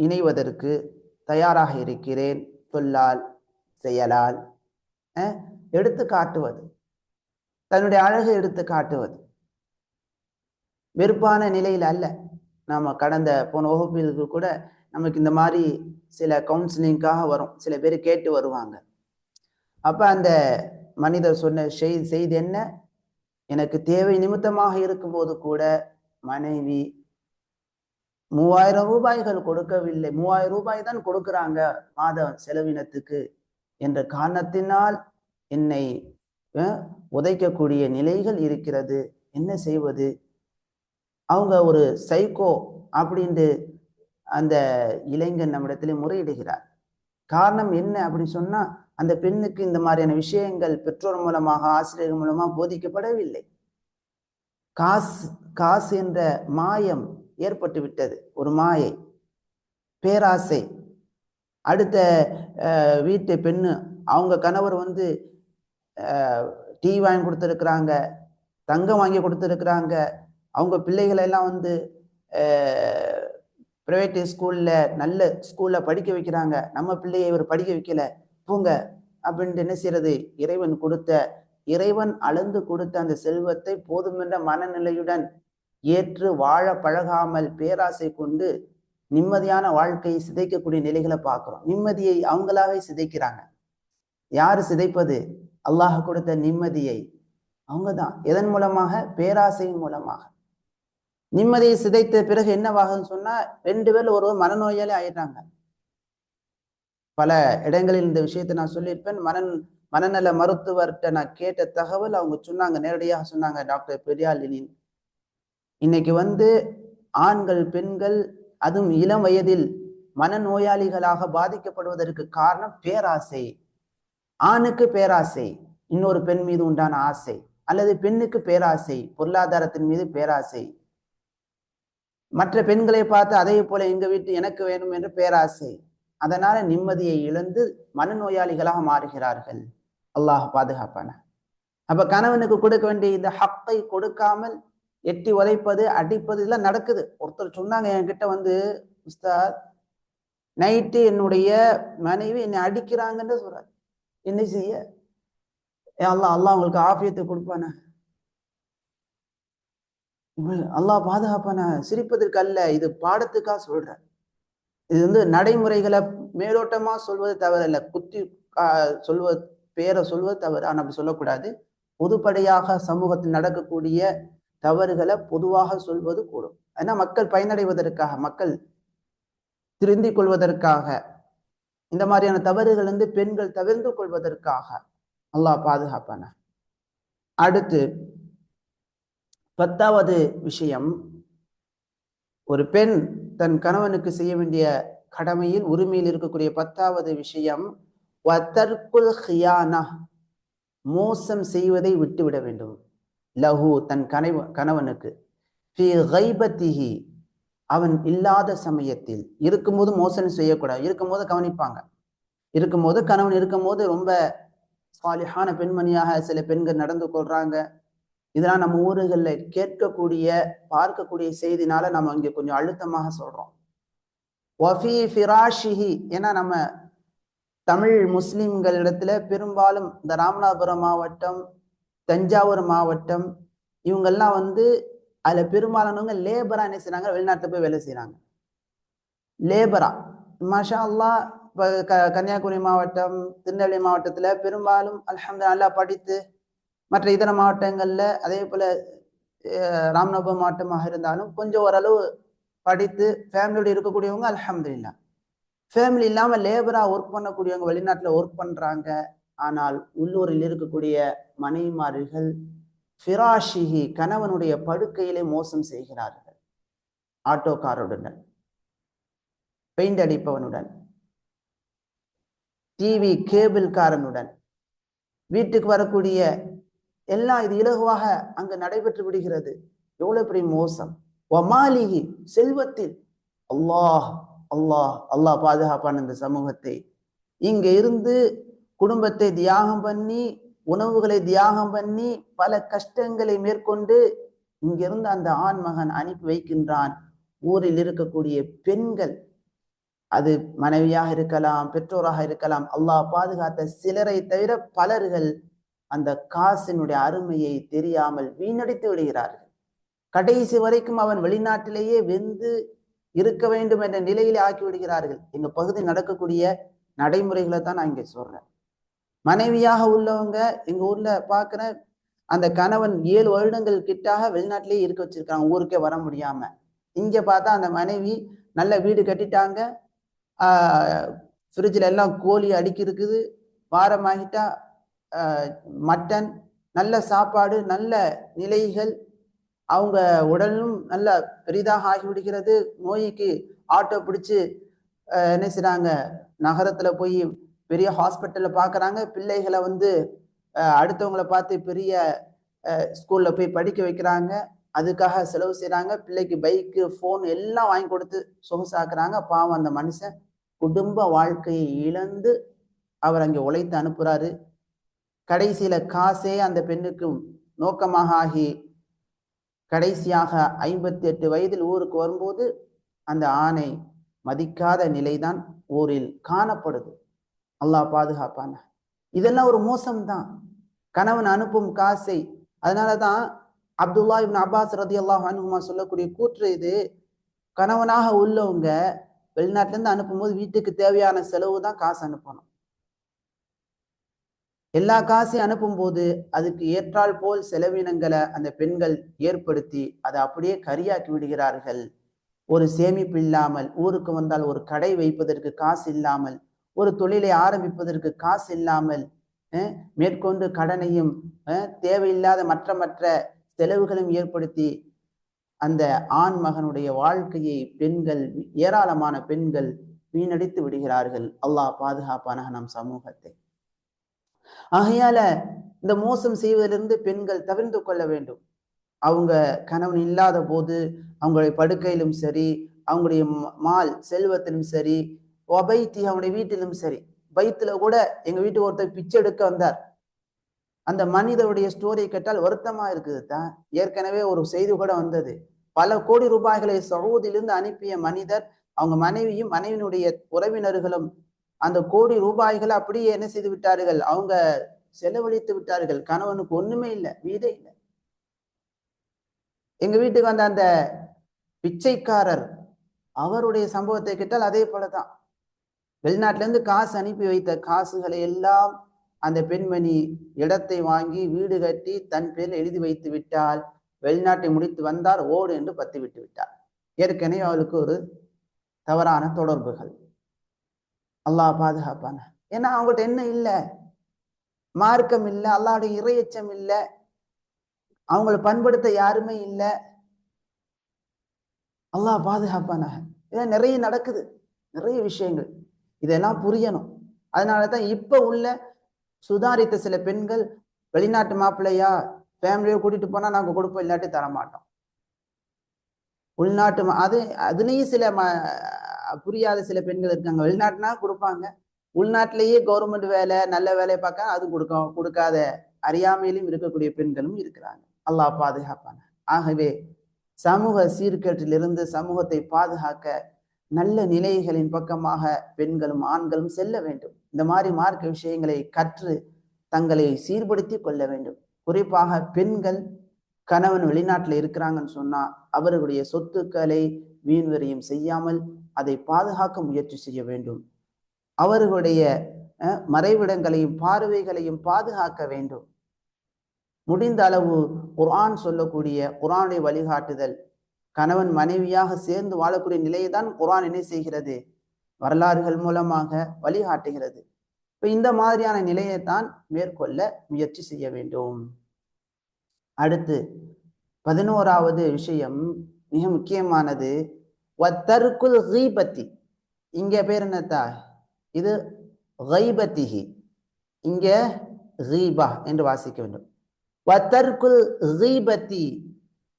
இணைவதற்கு தயாராக இருக்கிறேன், சொல்லால் செயலால் எடுத்து காட்டுவது, தன்னுடைய அழகை எடுத்து காட்டுவது. வெறுப்பான நிலையில் அல்ல. நாம போன வகுப்பிற்கு கூட நமக்கு இந்த மாதிரி சில கவுன்சிலிங்காக வரும், சில பேர் கேட்டு வருவாங்க. அப்ப அந்த மனிதர் சொன்ன செய்தி என்ன? எனக்கு தேவை நிமித்தமாக இருக்கும்போது கூட மனைவி 3000 ரூபாய்கள் கொடுக்கவில்லை, 3000 ரூபாய் தான் கொடுக்குறாங்க மாத செலவினத்துக்கு என்ற காரணத்தினால் என்னை உதைக்கக்கூடிய நிலைகள் இருக்கிறது, என்ன செய்வது? அவங்க ஒரு சைக்கோ அப்படின்ட்டு அந்த இளைஞன் நம்மிடத்திலே முறையிடுகிறார். காரணம் என்ன அப்படின்னு சொன்னா, அந்த பெண்ணுக்கு இந்த மாதிரியான விஷயங்கள் பெற்றோர் மூலமாக, ஆசிரியர்கள் மூலமாக போதிக்கப்படவில்லை. காசு என்ற மாயம் ஏற்பட்டு விட்டது, ஒரு மாயை, பேராசை. அடுத்த வீட்டு பெண்ணு அவங்க கணவர் டீ வாங்கி கொடுத்துருக்குறாங்க, தங்கம் வாங்கி கொடுத்துருக்குறாங்க, அவங்க பிள்ளைகளை எல்லாம் பிரைவேட் ஸ்கூல்ல நல்ல ஸ்கூல்ல படிக்க வைக்கிறாங்க, நம்ம பிள்ளையை இவர் படிக்க வைக்கல, போங்க அப்படின்ட்டு என்ன செய்யறது? இறைவன் அளந்து கொடுத்த அந்த செல்வத்தை போதுமென்ற மனநிலையுடன் ஏற்று வாழ பழகாமல் பேராசை கொண்டு நிம்மதியான வாழ்க்கையை சிதைக்கக்கூடிய நிலைகளை பார்க்கிறோம். நிம்மதியை அவங்களாவே சிதைக்கிறாங்க. யாரு சிதைப்பது? அல்லாஹ் கொடுத்த நிம்மதியை அவங்கதான். எதன் மூலமாக? பேராசையின் மூலமாக. நிம்மதியை சிதைத்த பிறகு என்னவாகுன்னு சொன்னா, 2 பேர்ல ஒருவர் மனநோயாலே ஆயிடுறாங்க. பல இடங்களில் இந்த விஷயத்தை நான் சொல்லியிருப்பேன். மனநல மருத்துவர்கிட்ட நான் கேட்ட தகவல் அவங்க சொன்னாங்க, நேரடியாக சொன்னாங்க, டாக்டர் பெரியாலினின், இன்னைக்கு ஆண்கள் பெண்கள் அதுவும் இளம் வயதில் மனநோயாளிகளாக பாதிக்கப்படுவதற்கு காரணம் பேராசை. ஆணுக்கு பேராசை, இன்னொரு பெண் மீது உண்டான ஆசை, அல்லது பெண்ணுக்கு பேராசை, பொருளாதாரத்தின் மீது பேராசை, மற்ற பெண்களை பார்த்து அதே போல எங்க வீட்டு எனக்கு வேணும் என்று பேராசை. அதனால நிம்மதியை இழந்து மனநோயாளிகளாக மாறுகிறார்கள். அல்லாஹ் பாதுகாப்பான. அப்ப கணவனுக்கு கொடுக்க வேண்டிய இந்த ஹக்கை கொடுக்காமல் எட்டி உதைப்பது, அடிப்பது இதெல்லாம் நடக்குது. ஒருத்தர் சொன்னாங்க என்கிட்ட உஸ்தாத், நைட்டு என்னுடைய மனைவி என்னை அடிக்கிறாங்கன்னு சொல்றாரு. என்ன செய்ய? அல்லாஹ் உங்களுக்கு ஆஃபியத்தை கொடுப்பான, அல்லாஹ் பாதுகாப்பான. சிரிப்பதற்கு அல்ல, இது பாடத்துக்காக சொல்ற. இது நடைமுறைகளை மேலோட்டமா சொல்வது தவறல்ல, குத்தி சொல்வது, பேரை சொல்வது தவறு. ஆனா அப்படி சொல்லக்கூடாது. பொதுப்படையாக சமூகத்தில் நடக்கக்கூடிய தவறுகளை பொதுவாக சொல்வது கூடும். ஏன்னா மக்கள் பயனடைவதற்காக, மக்கள் திருந்திக் கொள்வதற்காக, இந்த மாதிரியான தவறுகள் பெண்கள் தவிர்த்து கொள்வதற்காக. அல்லாஹ் பாதுகாப்பான. அடுத்து 10வது விஷயம், ஒரு பெண் தன் கணவனுக்கு செய்ய வேண்டிய கடமையில் உரிமையில் இருக்கக்கூடிய 10வது விஷயம், வதர்குல் ஹியானா, மோசம் செய்வதை விட்டுவிட வேண்டும். லஹு, தன் கணவனுக்கு, ஃபி கைபத்திஹி, அவன் இல்லாத சமயத்தில். இருக்கும்போது மோசம் செய்யக்கூடாது. இருக்கும்போது கவனிப்பாங்க. இருக்கும்போது கணவன் இருக்கும்போது ரொம்ப சாலிஹான பெண்மணியாக சில பெண்கள் நடந்து கொள்றாங்க. இதெல்லாம் நம்ம ஊர்களில் கேட்கக்கூடிய பார்க்கக்கூடிய செய்தினால நம்ம இங்க கொஞ்சம் அழுத்தமாக சொல்றோம். வஃபி ஃபிராஷிஹி, ஏன்னா நம்ம தமிழ் முஸ்லிம்கள் இடத்துல பெரும்பாலும் இந்த ராமநாதபுரம் மாவட்டம், தஞ்சாவூர் மாவட்டம், இவங்கெல்லாம் அதுல பெரும்பாலானவங்க லேபரா என்ன செய்யறாங்க? வெளிநாட்டுல போய் வேலை செய்யறாங்க, லேபரா. மாஷா அல்லாஹ். இப்போ கன்னியாகுமரி மாவட்டம், திருநெல்வேலி மாவட்டத்துல பெரும்பாலும் அல்ஹம்துலில்லாஹ் நல்லா படித்து, மற்ற இதர மாவட்டங்கள்ல அதே போல ராமநாதபுரம் மாவட்டமாக இருந்தாலும் கொஞ்சம் ஓரளவு படித்து ஃபேமிலியோட இருக்கக்கூடியவங்க அல்ஹம்துலில்லாஹ். ஃபேமிலி இல்லாம லேபரா ஒர்க் பண்ணக்கூடியவங்க வெளிநாட்டுல ஒர்க் பண்றாங்க. ஆனால் உள்ளூரில் இருக்கக்கூடிய மனைவிமார்கள் ஃபிராஷிஹி, கணவனுடைய படுக்கையிலே மோசம் செய்கிறார்கள். ஆட்டோக்காரருடன், பெயிண்ட் அடிப்பவனுடன், டிவி கேபிள்காரனுடன், வீட்டுக்கு வரக்கூடிய எல்லாம் இது இலகுவாக அங்கு நடைபெற்று விடுகிறது. எவ்வளவு பெரிய மோசம்! வமாலிஹி, செல்வத்தில். அல்லாஹ் அல்லாஹ் அல்லாஹ் பாதுகாப்பான இந்த சமூகத்தை. இங்க இருந்து குடும்பத்தை தியாகம் பண்ணி, உணவுகளை தியாகம் பண்ணி, பல கஷ்டங்களை மேற்கொண்டு இங்கிருந்து அந்த ஆண் மகன் அனுப்பி வைக்கின்றான். ஊரில் இருக்கக்கூடிய பெண்கள், அது மனைவியாக இருக்கலாம், பெற்றோராக இருக்கலாம், அல்லாஹ் பாதுகாத்த சிலரை தவிர பலர்கள் அந்த காசினுடைய அருமையை தெரியாமல் வீணடித்து விடுகிறார்கள். கடைசி வரைக்கும் அவன் வெளிநாட்டிலேயே வெந்து இருக்க வேண்டும் என்ற நிலையிலே ஆக்கி விடுகிறார்கள். எங்க பகுதி நடக்கக்கூடிய நடைமுறைகளை தான் நான் இங்க சொல்றேன். மனைவியாக உள்ளவங்க எங்க ஊர்ல பாக்குற அந்த கணவன் 7 வருடங்கள் கிட்டாக வெளிநாட்டிலேயே இருக்க வச்சிருக்காங்க, ஊருக்கே வர முடியாம. இங்க பார்த்தா அந்த மனைவி நல்ல வீடு கட்டிட்டாங்க, ஃப்ரிட்ஜில் எல்லாம் கோழி அடுக்கி இருக்குது, வாரமாகிட்டா மட்டன், நல்ல சாப்பாடு, நல்ல நிலைகள், அவங்க உடலும் நல்ல பெரிதாக ஆகிவிடுகிறது. நோய்க்கு ஆட்டோ பிடிச்சு என்ன செய்றாங்க, நகரத்துல போய் பெரிய ஹாஸ்பிட்டல்ல பார்க்குறாங்க. பிள்ளைகளை வந்து அடுத்தவங்களை பார்த்து பெரிய ஸ்கூல்ல போய் படிக்க வைக்கிறாங்க. அதுக்காக செலவு செய்றாங்க. பிள்ளைக்கு பைக்கு, ஃபோன் எல்லாம் வாங்கி கொடுத்து சொகுசாக்குறாங்க. பாவம் அந்த மனுஷன் குடும்ப வாழ்க்கையை இழந்து அவர் அங்கே உழைத்து அனுப்புறாரு. கடைசியில காசே அந்த பெண்ணுக்கு நோக்கமாக ஆகி கடைசியாக 58 வயதில் ஊருக்கு வரும்போது அந்த ஆணை மதிக்காத நிலைதான் ஊரில் காணப்படுது. அல்லாஹ் பாதுகாப்பான. இதெல்லாம் ஒரு மோசம்தான். கணவன் அனுப்பும் காசை, அதனாலதான் அப்துல்லா இப்னு அப்பாஸ் ரலியல்லாஹு அன்ஹுமா சொல்லக்கூடிய கூற்று இது. கணவனாக உள்ளவங்க வெளிநாட்டுல இருந்து அனுப்பும்போது வீட்டுக்கு தேவையான செலவு தான் காசு அனுப்பணும். எல்லா காசையும் அனுப்பும்போது அதுக்கு ஏற்றால் போல் செலவினங்களை அந்த பெண்கள் ஏற்படுத்தி அதை அப்படியே கரியாக்கி விடுகிறார்கள். ஒரு சேமிப்பு இல்லாமல், ஊருக்கு வந்தால் ஒரு கடை வைப்பதற்கு காசு இல்லாமல், ஒரு தொழிலை ஆரம்பிப்பதற்கு காசு இல்லாமல், மேற்கொண்டு கடனையும் தேவையில்லாத மற்ற செலவுகளும் ஏற்படுத்தி அந்த ஆண் மகனுடைய வாழ்க்கையை பெண்கள், ஏராளமான பெண்கள் வீணடித்து விடுகிறார்கள். அல்லாஹ் பாதுகாப்பான நம் சமூகத்தை. ஆகையால இந்த மோசம் செய்வதிலிருந்து பெண்கள் தவிர்த்து கொள்ள வேண்டும். அவங்க கணவன் இல்லாத போது அவங்களுடைய படுக்கையிலும் சரி, அவங்களுடைய மால் செல்வத்திலும் சரி, அவங்களுடைய வீட்டிலும் சரி. பைத்துல கூட எங்க வீட்டுக்கு ஒருத்தர் பிச்சை எடுக்க வந்தார். அந்த மனிதருடைய ஸ்டோரி கேட்டால் வருத்தமா இருக்குது தான். ஏற்கனவே ஒரு செய்தி கூட வந்தது. பல கோடி ரூபாய்களை சவுதியிலிருந்து அனுப்பிய மனிதர், அவங்க மனைவியும் மனைவியினுடைய உறவினர்களும் அந்த கோடி ரூபாய்களை அப்படியே என்ன செய்து விட்டார்கள், அவங்க செலவழித்து விட்டார்கள். கணவனுக்கு ஒண்ணுமே இல்லை, வீடே இல்லை. எங்க வீட்டுக்கு வந்த அந்த பிச்சைக்காரர், அவருடைய சம்பவத்தை கேட்டால் அதே போலதான். வெளிநாட்டுல இருந்து காசு அனுப்பி வைத்த காசுகளை எல்லாம் அந்த பெண்மணி இடத்தை வாங்கி வீடு கட்டி தன் பேரில் எழுதி வைத்து விட்டால், வெளிநாட்டை முடித்து வந்தார், ஓடு என்று பத்தி விட்டு விட்டார். ஏற்கனவே அவளுக்கு ஒரு தவறான தொடர்புகள். அல்லாஹ் பாதுகாப்பான. ஏன்னா அவங்கள்ட்ட என்ன இல்லை, மார்க்கம் இல்லை, அல்லாஹ்வுடைய இறையச்சம் இல்லை, அவங்களை பண்படுத்த யாருமே இல்லை. அல்லாஹ் பாதுகாப்பான. இதான் நிறைய நடக்குது, நிறைய விஷயங்கள். இதெல்லாம் புரியணும். அதனாலதான் இப்ப உள்ள சுதாரித்த சில பெண்கள் வெளிநாட்டு மாப்பிள்ளையா ஃபேமிலியை கூட்டிட்டு போனா நாங்க கொடுப்போம், இல்லாட்டி தரமாட்டோம். உள்நாட்டு அதுலயும் சில புரியாத சில பெண்கள் இருக்காங்க. வெளிநாட்டுனா கொடுப்பாங்க, உள்நாட்டிலேயே கவர்மெண்ட் வேலை நல்ல வேலையை பார்க்க அது கொடுக்காத அறியாமையிலும் இருக்கக்கூடிய பெண்களும் இருக்கிறாங்க. அல்லாஹ் பாதுகாப்பான. ஆகவே சமூக சீர்கேட்டிலிருந்து சமூகத்தை பாதுகாக்க நல்ல நிலைகளின் பக்கமாக பெண்களும் ஆண்களும் செல்ல வேண்டும். இந்த மாதிரி மார்க்க விஷயங்களை கற்று தங்களை சீர்படுத்தி கொள்ள வேண்டும். குறிப்பாக பெண்கள் கணவன் வெளிநாட்டில் இருக்கிறாங்கன்னு சொன்னா அவர்களுடைய சொத்துக்களை வீண்வரியம் செய்யாமல் அதை பாதுகாக்க முயற்சி செய்ய வேண்டும். அவர்களுடைய மறைவிடங்களையும் பார்வைகளையும் பாதுகாக்க வேண்டும். முடிந்த அளவு குர்ஆன் சொல்லக்கூடிய குர்ஆனுடைய வழிகாட்டுதல், கணவன் மனைவியாக சேர்ந்து வாழக்கூடிய நிலையை தான் குர்ஆன் என்ன செய்கிறது, வரலாறுகள் மூலமாக வழிகாட்டுகிறது. இப்ப இந்த மாதிரியான நிலையைத்தான் மேற்கொள்ள முயற்சி செய்ய வேண்டும். அடுத்து 11வது விஷயம் மிக முக்கியமானது, வத்தர்குல் கீபத்தி. இங்க பேர் என்னத்தா, இது கைபத்திஹி, இங்க கீபா என்று வாசிக்க வேண்டும். வத்தர்குல் கீபத்தி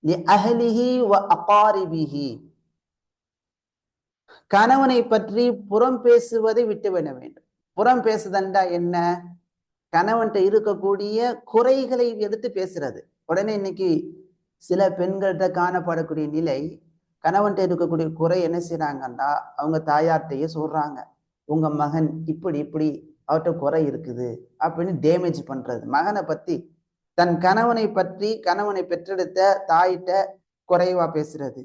லிஅஹ்லிஹி வ அகாரிபிஹி. கணவனை பற்றி புறம் பேசுவதை விட்டுவிட வேண்டும். புறம் பேசுதண்டா என்ன, கணவன்கிட்ட இருக்கக்கூடிய குறைகளை எடுத்து பேசுறது. உடனே இன்னைக்கு சில பெண்கள்கிட்ட காணப்படக்கூடிய நிலை, கணவன்கிட்ட இருக்கக்கூடிய குறை என்ன செய்யறாங்கன்னா அவங்க தாயார்கிட்டயே சொல்றாங்க, உங்க மகன் இப்படி இப்படி அவர்கிட்ட குறை இருக்குது அப்படின்னு டேமேஜ் பண்றது. மகனை பத்தி, தன் கணவனை பற்றி, கணவனை பெற்றெடுத்த தாயிட்ட குறைவா பேசுறது,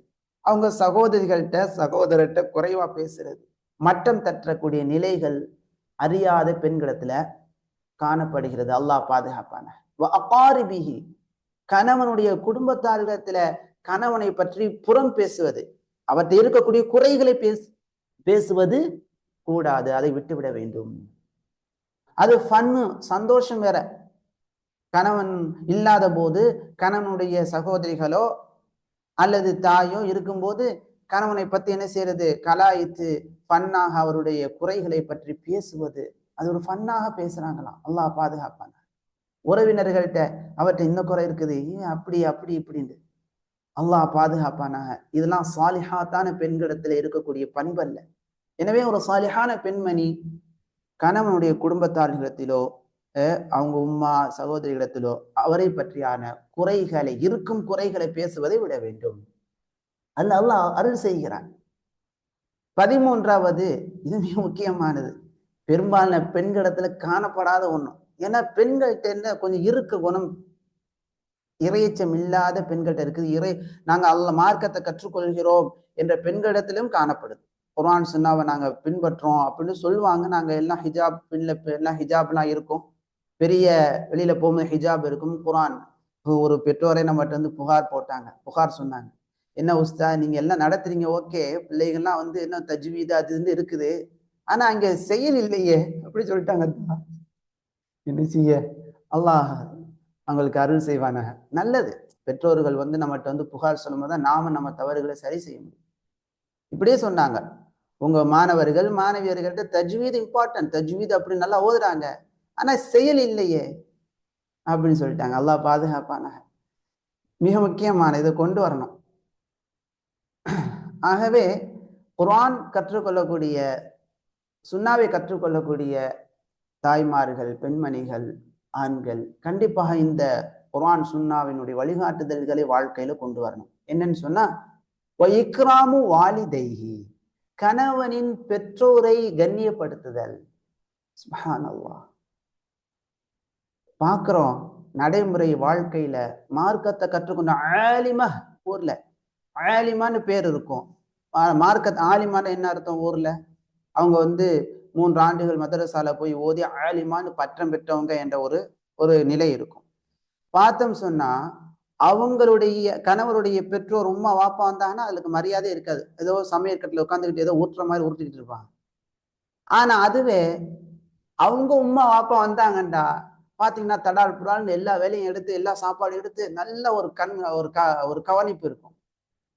அவங்க சகோதரிகள்கிட்ட சகோதரர்கிட்ட குறைவா பேசுறது, மட்டம் தட்டக்கூடிய நிலைகள் அறியாத பெண்களிடத்துல காணப்படுகிறது. அல்லாஹ் பாதுகாப்பான. அகாரிபிஹி, கணவனுடைய குடும்பத்தாரிடத்துல கணவனை பற்றி புறம் பேசுவது, அவற்றை இருக்கக்கூடிய குறைகளை பேசுவது கூடாது, அதை விட்டுவிட வேண்டும். அது ஃபன்னு, சந்தோஷம் வேற. கணவன் இல்லாத போது கணவனுடைய சகோதரிகளோ அல்லது தாயோ இருக்கும்போது கணவனை பத்தி என்ன செய்யறது, கலாய்த்து ஃபன்னாக அவருடைய குறைகளை பற்றி பேசுவது, அது ஒரு ஃபன்னாக பேசுறாங்களாம். அல்லாஹ் பாதுகாப்பாங்க. உறவினர்கள்ட்ட அவர்கிட்ட இந்த குறை இருக்குது, அப்படி அப்படி இப்படின்னு அல்லாஹ் பாதுகாப்பானாக. இதெல்லாம் சாலிஹாத்தான பெண்களிடத்துல இருக்கக்கூடிய பண்பல்ல. எனவே ஒரு சாலிஹான பெண்மணி கணவனுடைய குடும்பத்தார்களிடத்திலோ அவங்க உம்மா சகோதரிகளிடத்திலோ அவரை பற்றியான குறைகளை, இருக்கும் குறைகளை பேசுவதை விட வேண்டும். அல்லாஹ் அருள் செய்கிறான். 13வது, இது மிக முக்கியமானது, பெரும்பாலான பெண்களிடத்துல காணப்படாத ஒண்ணும். ஏன்னா பெண்கள்கிட்ட என்ன கொஞ்சம் இருக்கு குணம், இறையச்சம் இல்லாத பெண்கள்கிட்ட இருக்குது. நாங்க மார்க்கத்தை கற்றுக்கொள்கிறோம் என்ற பெண்களிடத்திலும் காணப்படுது. குர்ஆன் சுன்னாவை நாங்க பின்பற்றோம் அப்படின்னு சொல்லுவாங்க. நாங்க எல்லாம் ஹிஜாப், எல்லாம் ஹிஜாப்லாம் இருக்கும். பெரிய வெளியில போகும்போது ஹிஜாப் இருக்கும். குர்ஆன் ஒரு பெற்றோரை நம்மகிட்ட வந்து புகார் சொன்னாங்க. என்ன உஸ்தாத், நீங்க எல்லாம் நடத்துறீங்க, ஓகே, பிள்ளைகள்லாம் வந்து என்ன தஜ்வீது அது வந்து இருக்குது, ஆனா அங்க செயல் இல்லையே அப்படி சொல்லிட்டாங்க. என்ன செய்ய, அல்லாஹ் அவங்களுக்கு அருள் செய்வானாக. நல்லது, பெற்றோர்கள் வந்து நம்மகிட்ட வந்து புகார் சொல்லும்போது தான் நாம நம்ம தவறுகளை சரி செய்ய முடியும். இப்படியே சொன்னாங்க, உங்க மாணவர்கள் மாணவியர்கள்ட்ட தஜ்வீத் இம்பார்ட்டன்ட், தஜ்வீத் அப்படி நல்லா ஓதுறாங்க, ஆனா செயல் இல்லையே அப்படின்னு சொல்லிட்டாங்க. அல்லாஹ் பாதுகாப்பானாக. மிக முக்கியமான இதை கொண்டு வரணும். ஆகவே குர்ஆன் கற்றுக்கொள்ளக்கூடிய, சுன்னாவை கற்றுக்கொள்ளக்கூடிய தாய்மார்கள், பெண்மணிகள், ஆண்கள் கண்டிப்பாக இந்த குர்ஆன் சுன்னாவினுடைய வழிகாட்டுதல்களை வாழ்க்கையில கொண்டு வரணும். என்னன்னு சொன்னா, இக்ராமு வாலிதைஹி, கணவனின் பெற்றோரை கண்ணியப்படுத்துதல். சுப்ஹானல்லாஹ். பார்க்கிறோம் நடைமுறை வாழ்க்கையில மார்க்கத்தை கற்றுக்கொண்ட ஆலிமா, ஊர்ல ஆலிமான்னு பேர் இருக்கும். மார்க்கத் ஆலிமான என்ன அர்த்தம் ஊர்ல? அவங்க வந்து 3 ஆண்டுகள் மதரசால போய் ஓதி ஆலிமான்னு பட்டம் பெற்றவங்க என்ற ஒரு நிலை இருக்கும். பார்த்தோம் சொன்னா அவங்களுடைய கணவருடைய பெற்றோர் உம்மா வாப்பா வந்தாங்கன்னா அதுக்கு மரியாதை இருக்காது. ஏதோ சமையற்கட்டில் உட்காந்துக்கிட்டு ஏதோ ஊற்றுற மாதிரி ஊற்றிக்கிட்டு இருப்பாங்க. ஆனா அதுவே அவங்க உம்மா வாப்பா வந்தாங்கண்டா பாத்தீங்கன்னா தடால் புடால்னு எல்லா வேலையும் எடுத்து, எல்லா சாப்பாடு எடுத்து, நல்ல ஒரு கவனிப்பு இருக்கும்.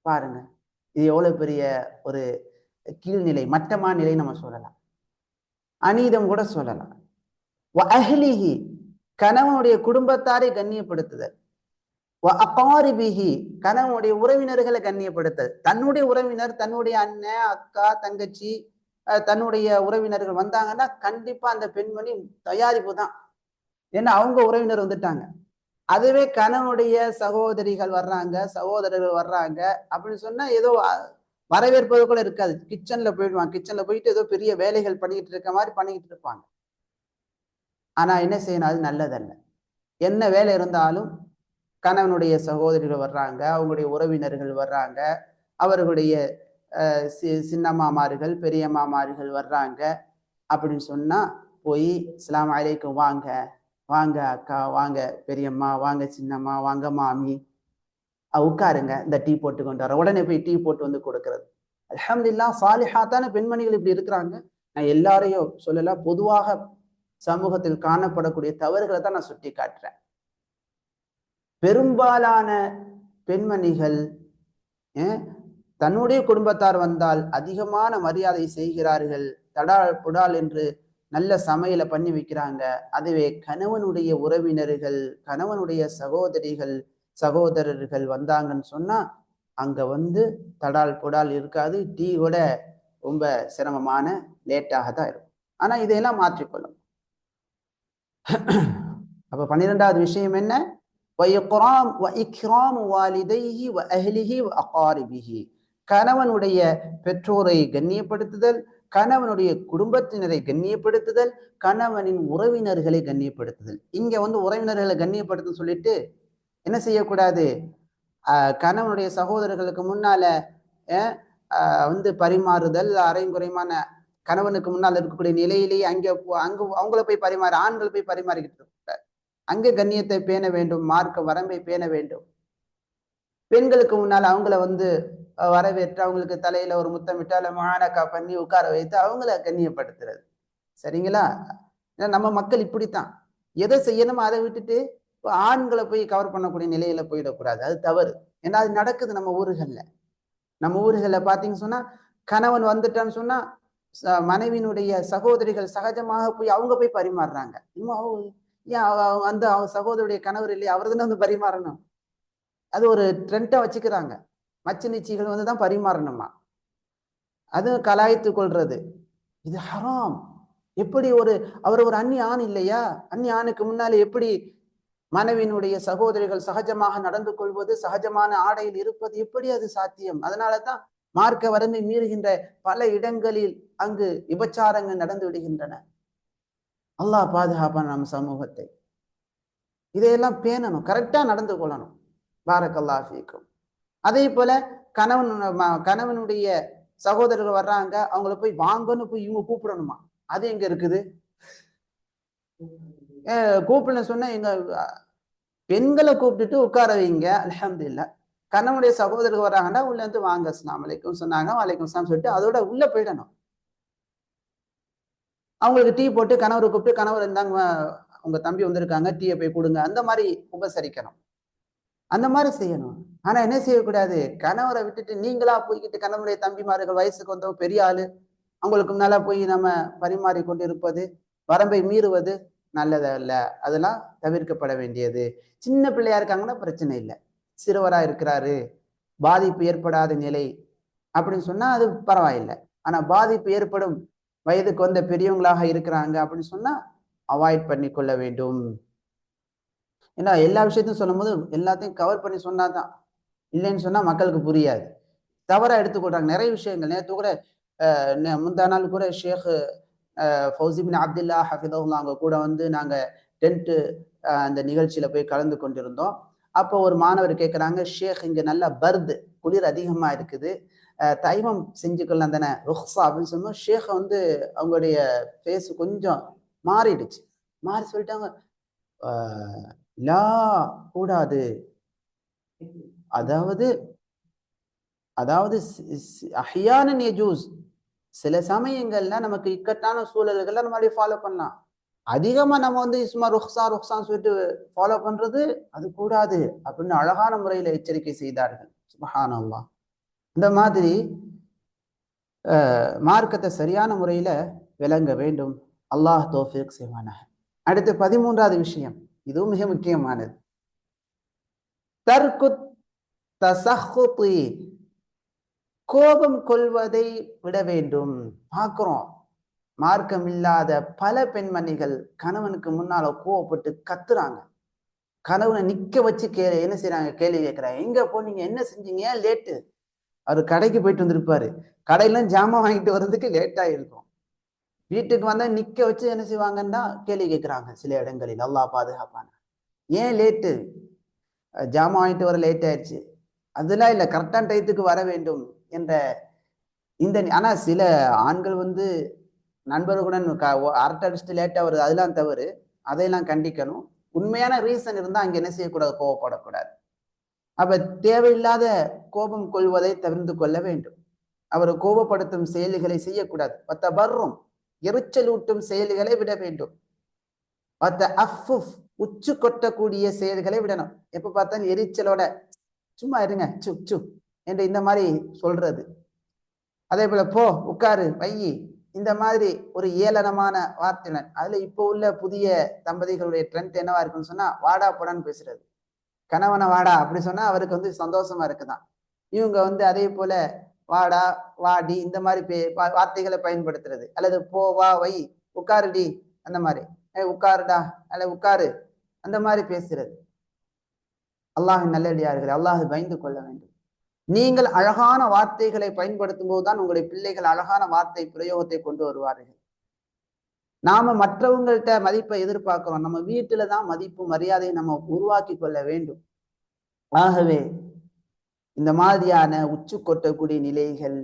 பாருங்க, இது எவ்வளவு பெரிய ஒரு கீழ்நிலை, மட்டமான நிலை நம்ம சொல்லலாம், அநீதம் கூட சொல்லலாம். அஹ்லிஹி, கணவனுடைய குடும்பத்தாரை கண்ணியப்படுத்துதல். அகாரிபிஹி, கணவனுடைய உறவினர்களை கண்ணியப்படுத்துதல். தன்னுடைய உறவினர், தன்னுடைய அண்ணன், அக்கா, தங்கச்சி, தன்னுடைய உறவினர்கள் வந்தாங்கன்னா கண்டிப்பா அந்த பெண்மணி தயாரிப்பு தான். ஏன்னா அவங்க உறவினர் வந்துட்டாங்க. அதுவே கணவனுடைய சகோதரிகள் வர்றாங்க, சகோதரர்கள் வர்றாங்க அப்படின்னு சொன்னா ஏதோ வரவேற்பது கூட இருக்காது. கிச்சன்ல போயிடுவாங்க. கிச்சன்ல போயிட்டு ஏதோ பெரிய வேலைகள் பண்ணிக்கிட்டு இருக்க மாதிரி பண்ணிக்கிட்டு இருப்பாங்க. ஆனா என்ன செய்யணும், அது நல்லதல்ல. என்ன வேலை இருந்தாலும் கணவனுடைய சகோதரிகள் வர்றாங்க, அவங்களுடைய உறவினர்கள் வர்றாங்க, அவர்களுடைய சின்ன மாமார்கள், பெரிய மாமார்கள் வர்றாங்க அப்படின்னு சொன்னா போய் அஸ்ஸலாமு அலைக்கும், வாங்க வாங்க அக்கா, வாங்க பெரியம்மா, வாங்க சின்னம்மா, வாங்க மாமி, உட்காருங்க, இந்த டீ போட்டு கொண்டு வர, உடனே போய் டீ போட்டு வந்து கொடுக்கறது. அல்ஹம்துலில்லாஹ், சாலிஹாத்தான பெண்மணிகள் இப்படி இருக்கிறாங்க. நான் எல்லாரையும் சொல்லல, பொதுவாக சமூகத்தில் காணப்படக்கூடிய தவறுகளை தான் நான் சுட்டி காட்டுறேன். பெரும்பாலான பெண்மணிகள் தன்னுடைய குடும்பத்தார் வந்தால் அதிகமான மரியாதை செய்கிறார்கள், தடால் புடால் என்று நல்ல சமையலை பண்ணி வைக்கிறாங்க. அதுவே கணவனுடைய உறவினர்கள், கணவனுடைய சகோதரர்கள் வந்தாங்கன்னு சொன்னா அங்க வந்து தடால் புடால் இருக்காது. டீ கூட ரொம்ப சிரமமான லேட்டாக தான் இருக்கும். ஆனா இதையெல்லாம் மாற்றிக்கொள்ளும். அப்ப 12வது விஷயம் என்ன? கணவனுடைய பெற்றோரை கண்ணியப்படுத்துதல், கணவனுடைய குடும்பத்தினரை கண்ணியப்படுத்துதல், கணவனின் உறவினர்களை கண்ணியப்படுத்துதல். இங்க வந்து உறவினர்களை கண்ணியப்படுத்த சொல்லிட்டு என்ன செய்யக்கூடாது, கணவனுடைய சகோதரர்களுக்கு முன்னால வந்து பரிமாறுதல், அரைங்குறைமான கணவனுக்கு முன்னால் இருக்கக்கூடிய நிலையிலேயே அங்க அவங்கள போய் ஆண்கள் போய் பரிமாறிக்கிட்டு இருக்க, அங்கே கண்ணியத்தை பேண வேண்டும், மார்க்க வரம்பை பேண வேண்டும். பெண்களுக்கு முன்னால் அவங்கள வந்து வரவேற்று அவங்களுக்கு தலையில ஒரு முத்தமிட்டால மானக்கா பண்ணி உட்கார வைத்து அவங்கள கண்ணியப்படுத்துறது. சரிங்களா? ஏன்னா நம்ம மக்கள் இப்படித்தான், எதை செய்யணுமோ அதை விட்டுட்டு ஆண்களை போய் கவர் பண்ணக்கூடிய நிலையில போயிடக்கூடாது, அது தவறு. ஏன்னா அது நடக்குது நம்ம ஊர்கள்ல. நம்ம ஊர்கள்ல பாத்தீங்கன்னு சொன்னா, கணவன் வந்துட்டான்னு சொன்னா மனைவியினுடைய சகோதரிகள் சகஜமாக போய் அவங்க போய் பரிமாறுறாங்க. இன்னும் ஏன் அந்த சகோதரியுடைய கணவர் இல்லையா, அவர் தானே வந்து பரிமாறணும். அது ஒரு ட்ரெண்டா வச்சுக்கிறாங்க. மச்சு நிச்சயங்கள் வந்து தான் பரிமாறணுமா. அதுவும் கலாய்த்து கொள்றது. இது ஹராம். எப்படி அவர் ஒரு அந்நிய ஆண் இல்லையா? அந்நிய ஆணுக்கு முன்னாலே எப்படி மனைவியினுடைய சகோதரிகள் சகஜமாக நடந்து கொள்வது, சகஜமான ஆடையில் இருப்பது, எப்படி அது சாத்தியம்? அதனால தான் மார்க்க வரம்பை மீறுகின்ற பல இடங்களில் அங்கு விபச்சாரங்கள் நடந்து விடுகின்றன. அல்லாஹ் பாதுகாப்பான் நம் சமூகத்தை. இதையெல்லாம் பேணணும், கரெக்டா நடந்து கொள்ளணும். பாரக்கல்லாஹ் ஃபீக்கும். அதே போல கணவனுடைய சகோதரர்கள் வர்றாங்க, அவங்கள போய் வாங்கன்னு போய் இவங்க கூப்பிடணுமா? அது எங்க இருக்குது? கூப்பிடணும் சொன்னா எங்க பெண்களை கூப்பிட்டுட்டு உட்கார வைங்க, அல்ஹம்துலில்லாஹ். கணவனுடைய சகோதரர்கள் வராங்கன்னா உள்ள இருந்து வாங்க அஸ்ஸலாமு அலைக்கும் சொன்னாங்க, வலைக்கும் ஸலாம் சொல்லிட்டு அதோட உள்ள போயிடணும். அவங்களுக்கு டீ போட்டு கணவரை கூப்பிட்டு, கணவர் இருந்தாங்க உங்க தம்பி வந்திருக்காங்க, டீயை போய் கொடுங்க, அந்த மாதிரி உபசரிக்கணும். அந்த மாதிரி செய்யணும். ஆனா என்ன செய்யக்கூடாது, கணவரை விட்டுட்டு நீங்களா போய்கிட்டு கணவனுடைய தம்பிமார்கள் வயசுக்கு வந்தவங்க பெரிய ஆளு, அவங்களுக்கு முன்னால போய் நம்ம பரிமாறி கொண்டு இருப்பது, வரம்பை மீறுவது நல்லதல்ல. அதெல்லாம் தவிர்க்கப்பட வேண்டியது. சின்ன பிள்ளையா இருக்காங்கன்னா பிரச்சனை இல்லை, சிறுவரா இருக்கிறாரு, பாதிப்பு ஏற்படாத நிலை அப்படின்னு சொன்னா அது பரவாயில்லை. ஆனா பாதிப்பு ஏற்படும் வயதுக்கு வந்த பெரியவங்களாக இருக்கிறாங்க அப்படின்னு சொன்னா அவாய்ட் பண்ணி கொள்ள வேண்டும். ஏன்னா எல்லா விஷயத்தையும் சொல்லும் போது எல்லாத்தையும் கவர் பண்ணி சொன்னாதான், இல்லைன்னு சொன்னா மக்களுக்கு புரியாது, தவறா எடுத்துக்கொள்றாங்க நிறைய விஷயங்கள். நேற்று கூட முந்தா நாள் கூட ஷேக் ஃபௌசி பின் அப்துல்லா ஹஃபிதஹுல்லாஹ் அவங்க கூட வந்து நாங்க டென்ட் அந்த நிகழ்ச்சியில போய் கலந்து கொண்டிருந்தோம். அப்போ ஒரு மாணவர் கேட்குறாங்க, ஷேக் இங்க நல்லா பர்து, குளிர் அதிகமா இருக்குது, தைமம் செஞ்சுக்கலாம் தானே ருஹ்ஸா அப்படின்னு சொன்னோம். ஷேக் வந்து அவங்களுடைய ஃபேஸ் கொஞ்சம் மாறிடுச்சு. மாறி சொல்லிட்டாங்க, லா கூடாது. அதாவது அதாவது அஹ்யானன் யஜூஸ், சில சமயங்கள்ல நமக்கு இக்கட்டான சூழல்கள்ல நம்ம அப்படியே ஃபாலோ பண்ணலாம். அதிகமா நம்ம வந்து சும்மா ருஹ்ஸா ருஹ்ஸான்னு சொல்லிட்டு ஃபாலோ பண்றது அது கூடாது அப்படின்னு அழகான முறையில எச்சரிக்கை செய்தார்கள். சுப்ஹானல்லாஹ். இந்த மாதிரி மார்க்கத்தை சரியான முறையில விளங்க வேண்டும். அல்லாஹ் தௌஃபீக் செய்வானாக. அடுத்து 13வது விஷயம், இதுவும் மிக முக்கியமானது. தர்கு தஸஹுதி, கோபம் கொள்வதை விட வேண்டும். பார்க்கிறோம், மார்க்கம் இல்லாத பல பெண்மணிகள் கணவனுக்கு முன்னால கோவப்பட்டு கத்துறாங்க. கணவனை நிக்க வச்சு என்ன செய்யறாங்க, கேள்வி கேட்கிறாங்க. எங்க போனீங்க, என்ன செஞ்சீங்க, ஏன் லேட்டு? அவர் கடைக்கு போயிட்டு வந்திருப்பாரு, கடையில ஜாமான் வாங்கிட்டு வர்றதுக்கு லேட் ஆயிருக்கும். வீட்டுக்கு வந்தா நிக்க வச்சு என்ன செய்வாங்கன்னா கேள்வி கேட்கிறாங்க சில இடங்களில். அல்லாஹ் பாதுகாப்பான. ஏன் லேட்டு? ஜாமான் வாங்கிட்டு வர லேட் ஆயிடுச்சு. அதெல்லாம் இல்லை, கரெக்டான டயத்துக்கு வர வேண்டும் என்ற இந்த. ஆனா சில ஆண்கள் வந்து நண்பர்களுடன் அரட்டை அடிச்சுட்டு லேட்டா வருது, அதெல்லாம் தவறு, அதையெல்லாம் கண்டிக்கணும். உண்மையான ரீசன் இருந்தா அங்க என்ன செய்யக்கூடாது, கோவப்படக்கூடாது. அப்ப தேவையில்லாத கோபம் கொள்வதை தவிர்த்து கொள்ள வேண்டும். அவரை கோபப்படுத்தும் செயல்களை செய்யக்கூடாது. தபர்ரும், எரிச்சலூட்டும் செயல்களை விட வேண்டும். உச்சு கொட்டக்கூடிய செயல்களை விடணும். எப்ப பார்த்தாலும் எரிச்சலோட சும்மா இருங்க சு சு என்று இந்த மாதிரி சொல்றது. அதே போல போ உட்காரு வையி, இந்த மாதிரி ஒரு ஏளனமான வார்த்தைகள். அதுல இப்போ உள்ள புதிய தம்பதிகளுடைய ட்ரெண்ட் என்னவா இருக்குன்னு சொன்னா, வாடா போடான்னு பேசுறது. கணவனை வாடா அப்படி சொன்னா அவருக்கு வந்து சந்தோஷமா இருக்குதான். இவங்க வந்து அதே போல வாடா வாடி இந்த மாதிரி வார்த்தைகளை பயன்படுத்துறது. அல்லது போ வா வை உட்காருடி, அந்த மாதிரி உட்காருடா அல்ல உட்காரு, அந்த மாதிரி பேசுறது. அல்லாஹின் நல்லடியார்களே, அல்லாஹ் பயந்து கொள்ள வேண்டும். நீங்கள் அழகான வார்த்தைகளை பயன்படுத்தும் போதுதான் உங்களுடைய பிள்ளைகள் அழகான வார்த்தை பிரயோகத்தை கொண்டு வருவார்கள். நாம மற்றவங்கள்ட்ட மதிப்பை எதிர்பார்க்கிறோம், நம்ம வீட்டுல தான் மதிப்பு மரியாதையை நம்ம உருவாக்கி கொள்ள வேண்டும். ஆகவே இந்த மாதிரியான உச்சு கொட்டக்கூடிய நிலைகள்,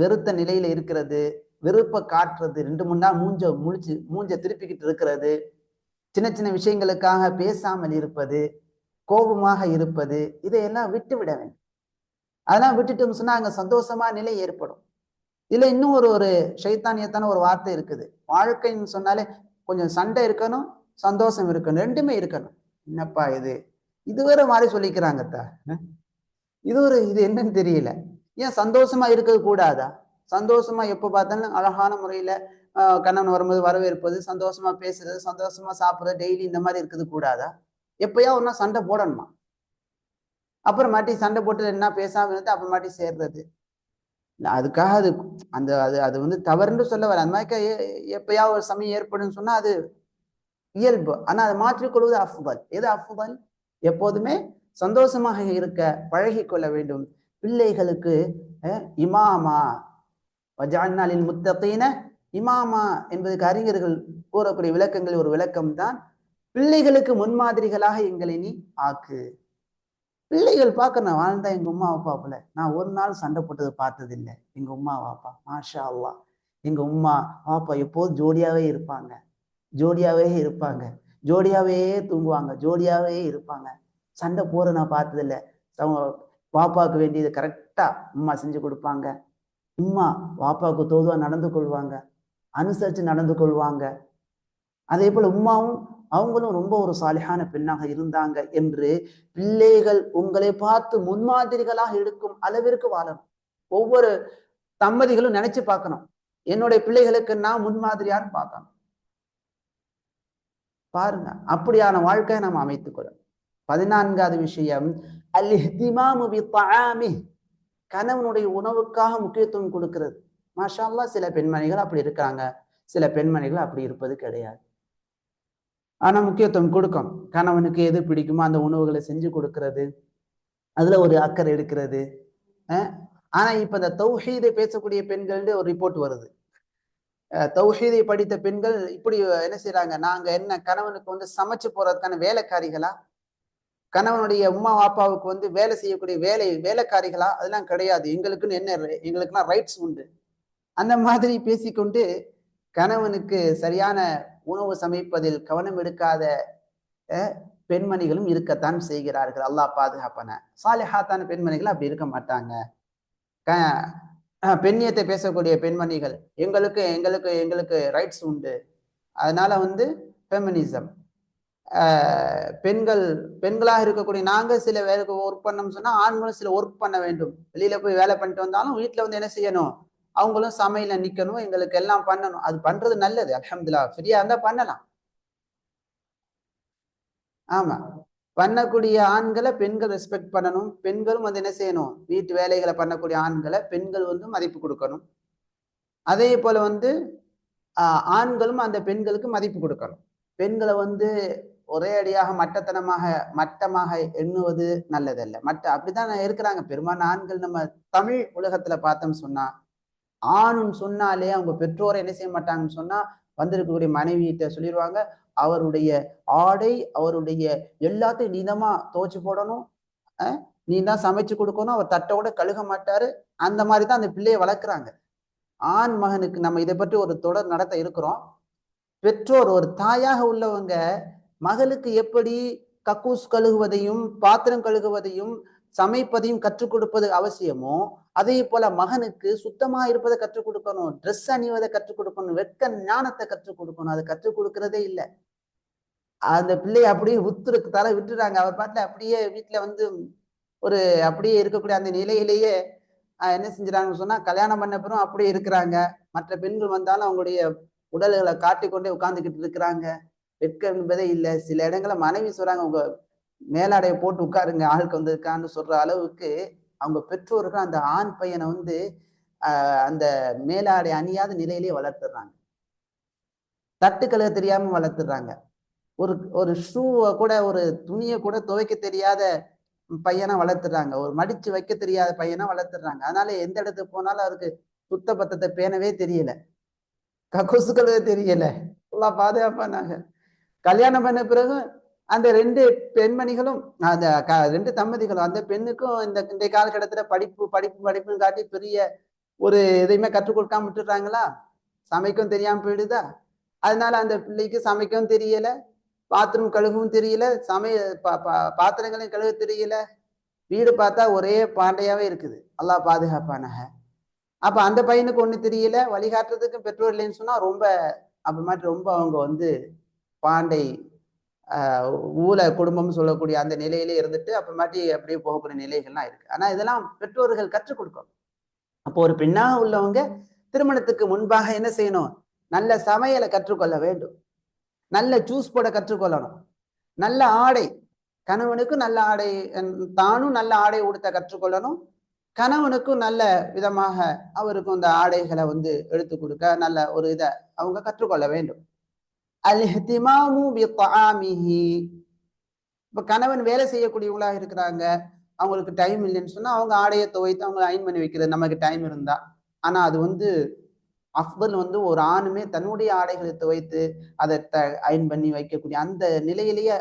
வெறுத்த நிலையில இருக்கிறது, வெறுப்பை காட்டுறது, 2-3 நாள் மூஞ்ச திருப்பிக்கிட்டு இருக்கிறது, சின்ன சின்ன விஷயங்களுக்காக பேசாமல் இருப்பது, கோபமாக இருப்பது, இதையெல்லாம் விட்டு விட வேண்டும். அதெல்லாம் விட்டுட்டோம் சொன்னா அங்க சந்தோஷமா நிலை ஏற்படும். இதுல இன்னும் ஒரு ஒரு ஷைத்தானியத்தான ஒரு வார்த்தை இருக்குது. வாழ்க்கைன்னு சொன்னாலே கொஞ்சம் சண்டை இருக்கணும், சந்தோஷம் இருக்கணும், ரெண்டுமே இருக்கணும். என்னப்பா இது? இது வேற மாதிரி சொல்லிக்கிறாங்க. இது என்னன்னு தெரியல. ஏன் சந்தோஷமா இருக்கிறது கூடாதா? சந்தோஷமா எப்ப பார்த்தாலும் அழகான முறையில கணவன் வரும்போது வரவேற்பது, சந்தோஷமா பேசுறது, சந்தோஷமா சாப்பிடுறது, டெய்லி இந்த மாதிரி இருக்குது கூடாதா? எப்பயா ஒன்னா சண்டை போடணுமா? அப்புறமாட்டி சண்டை போட்டு என்ன பேசாம இருந்து அப்புறமாட்டி சேர்றது. அதுக்காக அது அந்த அது அது வந்து தவறுன்னு சொல்ல வர. அந்த மாதிரி எப்பயா ஒரு சமயம் ஏற்படுன்னு சொன்னா அது இயல்பு. ஆனா அதை மாற்றிக்கொள்வது அஃபுதல். எது அஃபுதல்? எப்போதுமே சந்தோஷமாக இருக்க பழகி கொள்ள வேண்டும். பிள்ளைகளுக்கு இமாமா வஜஅல்னாலில் முத்தகீன இமாமா என்பதற்கு அறிஞர்கள் கூறக்கூடிய விளக்கங்கள் ஒரு விளக்கம் தான், பிள்ளைகளுக்கு முன்மாதிரிகளாக எங்களை நீ ஆக்கு. பிள்ளைகள் பார்க்க நான் வாழ்ந்தா எங்க உமா அப்பாப்புல நான் ஒரு நாள் சண்டை போட்டது பார்த்தது இல்லை. எங்க உமா வாப்பா மாஷா அல்லா, எங்க உமா வாப்பா எப்போதும் ஜோடியாவே இருப்பாங்க, ஜோடியாவே இருப்பாங்க, ஜோடியாவே தூங்குவாங்க, ஜோடியாவே இருப்பாங்க. சண்டை போற நான் பார்த்தது இல்லை. வாப்பாவுக்கு வேண்டியது கரெக்டா உமா செஞ்சு கொடுப்பாங்க. உம்மா வாப்பாவுக்கு தோதுவா நடந்து கொள்வாங்க, அனுசரிச்சு நடந்து கொள்வாங்க. அதே போல உம்மாவும் அவங்களும் ரொம்ப ஒரு சாலிஹான பெண்ணாக இருந்தாங்க என்று பிள்ளைகள் உங்களை பார்த்து முன்மாதிரிகளாக எடுக்கும் அளவிற்கு வாழணும். ஒவ்வொரு தம்பதிகளும் நினைச்சு பார்க்கணும், என்னுடைய பிள்ளைகளுக்கு நான் முன்மாதிரியான்னு பார்க்கணும். பாருங்க, அப்படியான வாழ்க்கையை நாம் அமைத்துக் கொள்ளணும். 14வது விஷயம் அல் இஹ்திமாமு பித்ஆமி, கணவனுடைய உணவுக்காக முக்கியத்துவம் கொடுக்கிறது. மாஷா அல்லாஹ், சில பெண்மணிகள் அப்படி இருக்காங்க, சில பெண்மணிகள் அப்படி இருப்பது கிடையாது. ஆனா முக்கியத்துவம் கொடுக்கும். கணவனுக்கு எது பிடிக்குமோ அந்த உணவுகளை செஞ்சு கொடுக்கிறது, அதுல ஒரு அக்கறை எடுக்கிறது. ஆனா இப்ப இந்த தௌஹீதை பேசக்கூடிய பெண்கள் ஒரு ரிப்போர்ட் வருது. தௌஹீதை படித்த பெண்கள் இப்படி என்ன செய்யறாங்க, நாங்க என்ன கணவனுக்கு வந்து சமைச்சு போறதுக்கான வேலைக்காரிகளா? கணவனுடைய உமா வாப்பாவுக்கு வந்து வேலை செய்யக்கூடிய வேலைக்காரிகளா? அதெல்லாம் கிடையாது. எங்களுக்குன்னு என்ன, எங்களுக்குன்னா ரைட்ஸ் உண்டு. அந்த மாதிரி பேசிக்கொண்டு கணவனுக்கு சரியான உணவு சமைப்பதில் கவனம் எடுக்காத பெண்மணிகளும் இருக்கத்தான் செய்கிறார்கள். அல்லாஹ் பாதுகாப்பான. சாலிஹாத்தான பெண்மணிகள் அப்படி இருக்க மாட்டாங்க. பெண்ணியத்தை பேசக்கூடிய பெண்மணிகள் எங்களுக்கு எங்களுக்கு எங்களுக்கு ரைட்ஸ் உண்டு, அதனால வந்து ஃபெமினிசம். பெண்களாக இருக்கக்கூடிய நாங்க சில வேலைக்கு ஒர்க் பண்ணோம்னு சொன்னா ஆண்களும் சில ஒர்க் பண்ண வேண்டும். வெளியில போய் வேலை பண்ணிட்டு வந்தாலும் வீட்டுல வந்து என்ன செய்யணும், அவங்களும் சமையல நிக்கணும், எங்களுக்கு எல்லாம் பண்ணணும். அது பண்றது நல்லது, அல்ஹம்துலில்லாஹ். ஃப்ரீயா இருந்தா பண்ணலாம். ஆமா, பண்ணக்கூடிய ஆண்களை பெண்கள் ரெஸ்பெக்ட் பண்ணணும். பெண்களும் வந்து என்ன செய்யணும், வீட்டு வேலைகளை பண்ணக்கூடிய ஆண்களை பெண்கள் வந்து மதிப்பு கொடுக்கணும். அதே போல வந்து ஆண்களும் அந்த பெண்களுக்கு மதிப்பு கொடுக்கணும். பெண்களை வந்து ஒரே அடியாக மட்டமாக எண்ணுவது நல்லதல்ல. அப்படித்தான் இருக்கிறாங்க பெரும்பாலான ஆண்கள். நம்ம தமிழ் உலகத்துல பார்த்தோம்னு சொன்னா, ஆணுன்னு சொன்னாலே அவங்க பெற்றோரை என்ன செய்ய மாட்டாங்கன்னு சொன்னா, வந்திருக்கக்கூடிய மனைவியிட்ட சொல்லிடுவாங்க, அவருடைய ஆடை, அவருடைய எல்லாத்தையும் நீதமா துவைச்சு போடணும், நீ தான் சமைச்சு கொடுக்கணும், அவர் தட்டோட கழுக மாட்டாரு. அந்த மாதிரிதான் அந்த பிள்ளையை வளர்க்குறாங்க. ஆண் மகனுக்கு நம்ம இதை பற்றி ஒரு தொடர் நடத்த இருக்கிறோம். பெற்றோர் ஒரு தாயாக உள்ளவங்க மகளுக்கு எப்படி கக்கூஸ் கழுகுவதையும் பாத்திரம் கழுகுவதையும் சமைப்பதையும் கற்றுக் கொடுப்பது அவசியமோ, அதே போல மகனுக்கு சுத்தமா இருப்பதை கற்றுக் கொடுக்கணும், ட்ரெஸ் அணிவதை கற்றுக் கொடுக்கணும், வெட்க ஞானத்தை கற்றுக் கொடுக்கணும். அதை கற்றுக் கொடுக்கிறதே இல்லை. அந்த பிள்ளையை அப்படியே தலை விட்டுறாங்க. அவர் பாட்டுல அப்படியே வீட்டுல வந்து ஒரு அப்படியே இருக்கக்கூடிய அந்த நிலையிலேயே என்ன செஞ்சுறாங்கன்னு சொன்னா, கல்யாணம் பண்ண பிறகும் அப்படியே இருக்கிறாங்க. மற்ற பெண்கள் வந்தாலும் அவங்களுடைய உடல்களை காட்டிக்கொண்டே உட்கார்ந்துகிட்டு இருக்கிறாங்க. வெட்கம் என்பதே இல்லை. சில இடங்களை மனைவி சொல்றாங்க, உங்க மேலாடையை போட்டு உட்காருங்க, ஆளுக்கு வந்திருக்கான்னு சொல்ற அளவுக்கு அவங்க பெற்றோர்கள் அந்த ஆண் பையனை வந்து அந்த மேலாடை அணியாத நிலையிலேயே வளர்த்துடுறாங்க. தட்டு கழுவ தெரியாம வளர்த்துடுறாங்க. ஒரு ஒரு ஷூவை கூட, ஒரு துணியை கூட துவைக்க தெரியாத பையனா வளர்த்துறாங்க. ஒரு மடிச்சு வைக்க தெரியாத பையனா வளர்த்துறாங்க. அதனால எந்த இடத்துக்கு போனாலும் அவருக்கு சுத்த பத்தத்தை பேணவே தெரியல, கக்கூசுகளே தெரியல. பாதுகாப்பானாங்க. கல்யாணம் பண்ண பிறகு அந்த 2 பெண்மணிகளும், அந்த 2 தம்பதிகளும், அந்த பெண்ணுக்கும் இந்த காலகட்டத்துல படிப்புன்னு காட்டி பெரிய ஒரு எதையுமே கற்றுக் கொடுக்காம விட்டுறாங்களா? சமைக்கவும் தெரியாம போயிடுதா? அதனால அந்த பிள்ளைக்கு சமைக்கவும் தெரியல, பாத்ரூம் கழுகவும் தெரியல, பாத்திரங்களையும் கழுவ தெரியல. வீடு பார்த்தா ஒரே பாண்டையாவே இருக்குது. அல்லாஹ் பாதுகாப்பானாக. அப்ப அந்த பையனுக்கு ஒண்ணு தெரியல, வழிகாட்டுறதுக்கு பெற்றோர் இல்லைன்னு சொன்னா ரொம்ப அப்ப மாதிரி ரொம்ப அவங்க வந்து பாண்டை ஊழ குடும்பம்னு சொல்லக்கூடிய அந்த நிலையிலே இருந்துட்டு அப்புறமாட்டி அப்படியே போகக்கூடிய நிலைகள்லாம் இருக்கு. ஆனா இதெல்லாம் பெற்றோர்கள் கற்றுக் கொடுக்கணும். அப்போ ஒரு பெண்ணாக உள்ளவங்க திருமணத்துக்கு முன்பாக என்ன செய்யணும்? நல்ல சமையலை கற்றுக்கொள்ள வேண்டும். நல்ல ஜூஸ் போட கற்றுக்கொள்ளணும். நல்ல ஆடை, கணவனுக்கு நல்ல ஆடை, தானும் நல்ல ஆடை உடுத்த கற்றுக்கொள்ளணும். கணவனுக்கும் நல்ல விதமாக அவருக்கும் இந்த ஆடைகளை வந்து எடுத்து கொடுக்க நல்ல ஒரு இதை அவங்க கற்றுக்கொள்ள வேண்டும். அல்-இஹ்திமாமு பித்ஆமிஹி. இப்ப கணவன் வேலை செய்யக்கூடியவங்களா இருக்கிறாங்க, அவங்களுக்கு டைம் இல்லைன்னு சொன்னா அவங்க ஆடையை துவைத்து அவங்க அயன் பண்ணி வைக்கிறது நமக்கு டைம் இருந்தா. ஆனா அது வந்து அஃபல் வந்து ஒரு ஆணுமே தன்னுடைய ஆடைகளை துவைத்து அதை அயன் பண்ணி வைக்கக்கூடிய அந்த நிலையிலேயே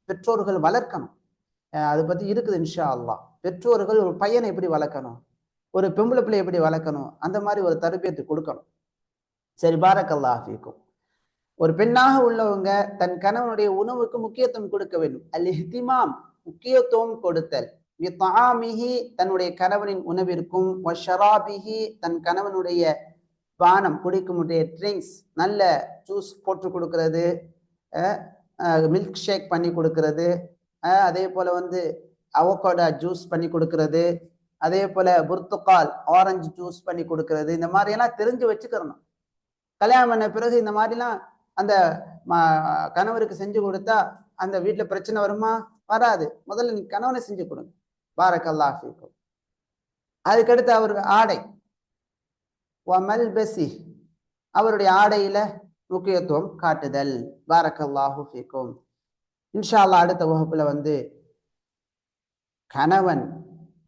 பெற்றோர்கள் வளர்க்கணும். அதை பத்தி இருக்குது இன்ஷா அல்லாஹ். பெற்றோர்கள் ஒரு பையனை எப்படி வளர்க்கணும், ஒரு பொம்பளை பிள்ளை எப்படி வளர்க்கணும், அந்த மாதிரி ஒரு தரபியத்தை கொடுக்கணும். சரி, பாரக்கல்லாஹ் ஃபீக்கும். ஒரு பெண்ணாக உள்ளவங்க தன் கணவனுடைய உணவுக்கு முக்கியத்துவம் கொடுக்க வேண்டும். அல் இஹ்திமாம், முக்கியத்துவம் கொடுத்தல். வித்ஆமிஹி, தன்னுடைய கணவனின் உணவிற்கும், வஷராபிஹி, தன் கணவனுடைய பானம் குடிக்குமுடைய ட்ரிங்க்ஸ், நல்ல ஜூஸ் போட்டு கொடுக்கிறது, மில்க் ஷேக் பண்ணி கொடுக்கிறது, அதே போல வந்து அவகோடா ஜூஸ் பண்ணி கொடுக்கிறது, அதே போல புர்த்துக்கால் ஆரஞ்சு ஜூஸ் பண்ணி கொடுக்கிறது, இந்த மாதிரி எல்லாம் தெரிஞ்சு வச்சுக்கிறணும். கல்யாணம் பண்ண பிறகு இந்த மாதிரிலாம் அந்த கணவருக்கு செஞ்சு கொடுத்தா அந்த வீட்டுல பிரச்சனை வருமா? வராது. முதல்ல நீ கணவனை செஞ்சு கொடுங்க. பாரக்கல்லாஹ் ஃபீக்கும். அதுக்கடுத்து அவர் ஆடை, வமல்பசி, அவருடைய ஆடையில முக்கியத்துவம் காட்டுதல். பாரக்கல்லாஹு ஃபீக்கும். இன்ஷா அல்லாஹ் அடுத்த வகுப்புல வந்து கணவன்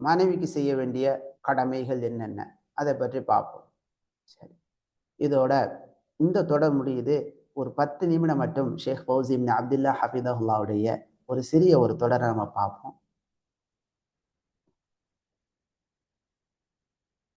மனைவிக்கு செய்ய வேண்டிய கடமைகள் என்னென்ன அதை பற்றி பார்ப்போம். சரி, இதோட இந்த தொடர் முடியுது. ஒரு 10 நிமிடம் மட்டும் ஷேக் ஃபௌசி இப்னு அப்துல்லா ஹஃபிதஹுல்லாவுடைய ஒரு சிறிய ஒரு தொடரை நம்ம பார்ப்போம்.